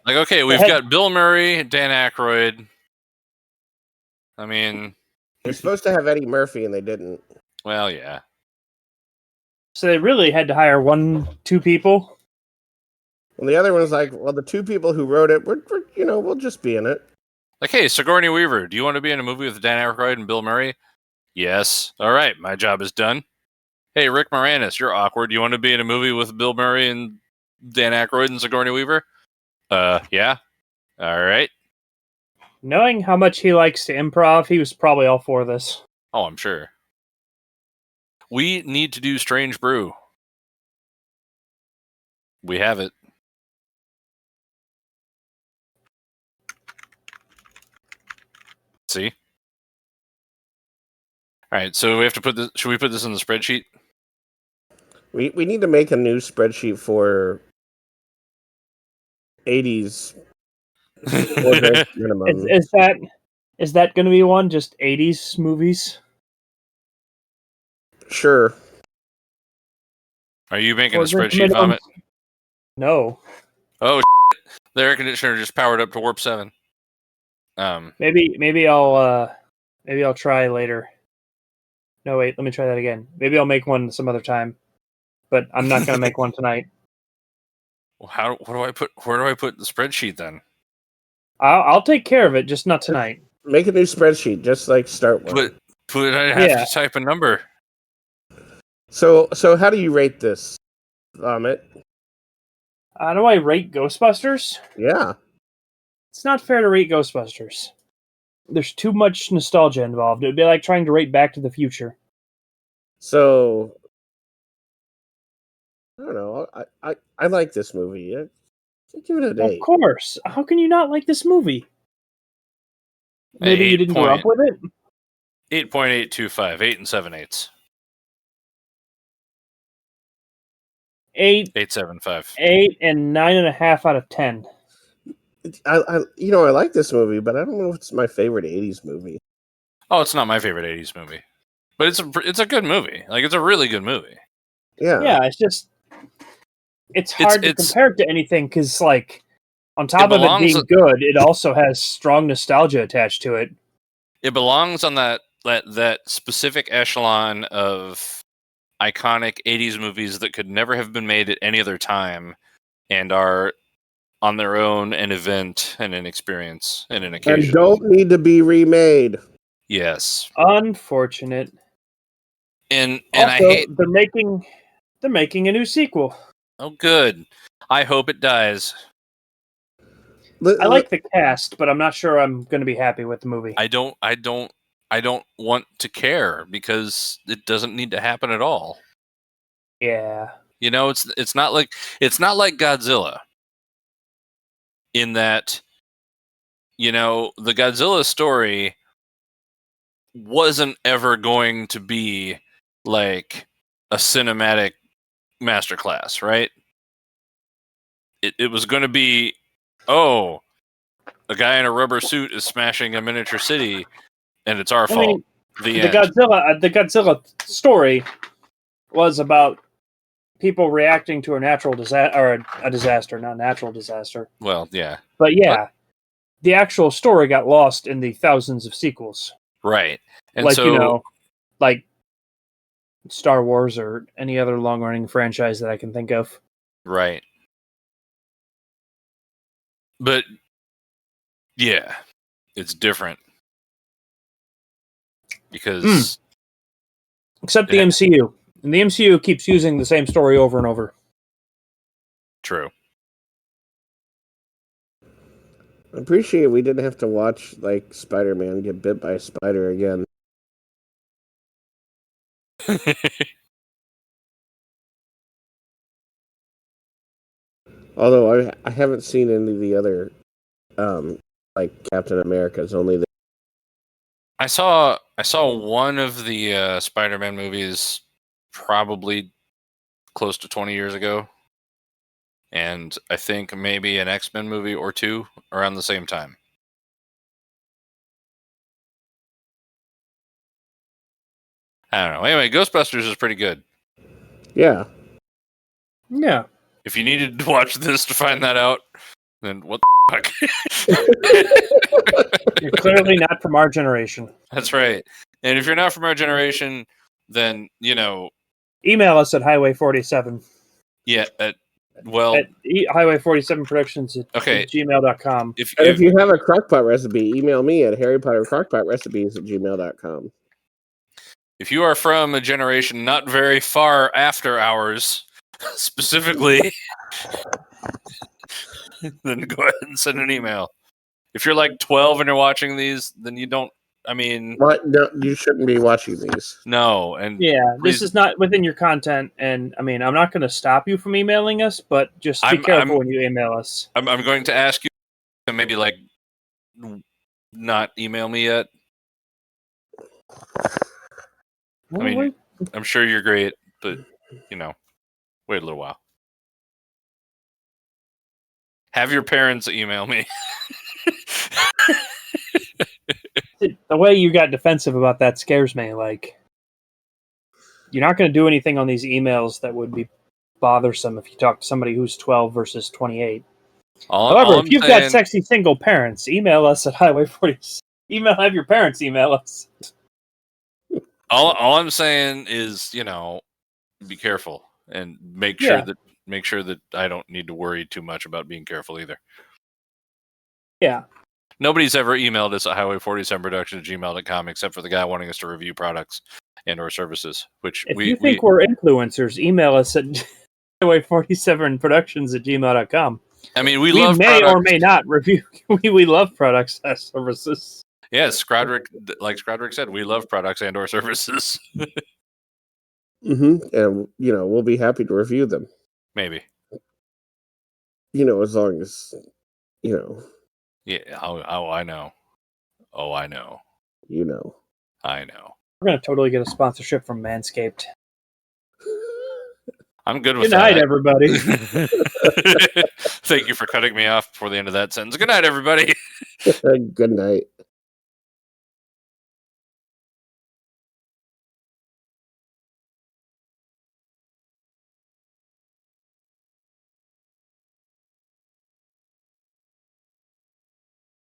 Like, okay, we've got Bill Murray, Dan Aykroyd. I mean, They're supposed to have Eddie Murphy, and they didn't. well, yeah. So they really had to hire 2 people? And the other one's like, well, the 2 people who wrote it, we'll just be in it. Like, hey, Sigourney Weaver, do you want to be in a movie with Dan Aykroyd and Bill Murray? Yes. All right, my job is done. Hey, Rick Moranis, you're awkward. Do you want to be in a movie with Bill Murray and Dan Aykroyd and Sigourney Weaver? Yeah. All right. Knowing how much he likes to improv, he was probably all for this. Oh, I'm sure. We need to do Strange Brew. We have it. See? All right, so we have to put this. Should we put this in the spreadsheet? We need to make a new spreadsheet for 80s minimum. Is that going to be one? Just 80s movies? Sure. Are you making Or a just spreadsheet, minimum- Vomit? No. Oh, the air conditioner just powered up to warp 7. Maybe I'll try later. No, wait. Let me try that again. Maybe I'll make one some other time, but I'm not going to make one tonight. Well, where do I put the spreadsheet then? I'll take care of it, just not tonight. Make a new spreadsheet. Just like start one. I have to type a number. So how do you rate this, Amit? How do I rate Ghostbusters? Yeah. It's not fair to rate Ghostbusters. There's too much nostalgia involved. It would be like trying to rate Back to the Future. So I don't know. I like this movie. I'd give it an 8. Of course. How can you not like this movie? Maybe you didn't grow up with it? 8.825. 8 7/8. 8, 8.75. 8 and 9.5 out of 10. I like this movie, but I don't know if it's my favorite 80s movie. Oh, it's not my favorite 80s movie. But it's a good movie. Like, it's a really good movie. Yeah. Yeah, it's just... It's hard to compare it to anything, because, like, on top of it being good, it also has strong nostalgia attached to it. It belongs on that specific echelon of iconic 80s movies that could never have been made at any other time and are on their own an event and an experience and an occasion. And don't need to be remade. Yes. Unfortunate. And also, I hate they're making a new sequel. Oh, good. I hope it dies. I like the cast, but I'm not sure I'm going to be happy with the movie. I don't want to care because it doesn't need to happen at all. Yeah. You know, it's not like Godzilla. In that, you know, the Godzilla story wasn't ever going to be like a cinematic masterclass, right? It was going to be, oh, a guy in a rubber suit is smashing a miniature city, and it's our fault. The end. Godzilla story was about people reacting to a natural disaster, or a disaster, not natural disaster. Well, yeah. But yeah, the actual story got lost in the thousands of sequels. Right. And like, so, you know, like Star Wars or any other long-running franchise that I can think of. Right. But, yeah, it's different. Because... Except the MCU. And the MCU keeps using the same story over and over. True. I appreciate we didn't have to watch, like, Spider-Man get bit by a spider again. Although I haven't seen any of the other, like Captain America's. Only the. I saw one of the Spider-Man movies probably close to 20 years ago, and I think maybe an X-Men movie or two around the same time. I don't know. Anyway, Ghostbusters is pretty good. Yeah. Yeah. If you needed to watch this to find that out, then what the fuck? You're clearly not from our generation. That's right. And if you're not from our generation, then, you know... Email us at Highway 47. Yeah, at Highway 47 Productions at gmail.com. If you have a crockpot recipe, email me at harrypottercrockpotrecipes@gmail.com. If you are from a generation not very far after ours, specifically, then go ahead and send an email. If you're like 12 and you're watching these, then you don't, I mean... What? No, you shouldn't be watching these. No, and... Yeah, this is not within your content, and, I mean, I'm not going to stop you from emailing us, but just be careful when you email us. I'm going to ask you to maybe, like, not email me yet. I mean, I'm sure you're great, but, you know, wait a little while. Have your parents email me. The way you got defensive about that scares me. Like, you're not going to do anything on these emails that would be bothersome if you talk to somebody who's 12 versus 28. However, if you've got sexy single parents, email us at Highway 40. Have your parents email us. All I'm saying is, be careful and make sure that I don't need to worry too much about being careful either. Yeah. Nobody's ever emailed us at highway47production@gmail.com except for the guy wanting us to review products and or services, which If you think we're influencers, email us at highway47productions@gmail.com. I mean, we We love may products. or may not review. We love products and services. Yes, like Scrodrick said, we love products and or services. And we'll be happy to review them. Maybe. As long as Yeah. Oh, I know. Oh, I know. I know. We're gonna totally get a sponsorship from Manscaped. I'm good with Good night, that. everybody. Thank you for cutting me off before the end of that sentence. Good night, everybody. Good night.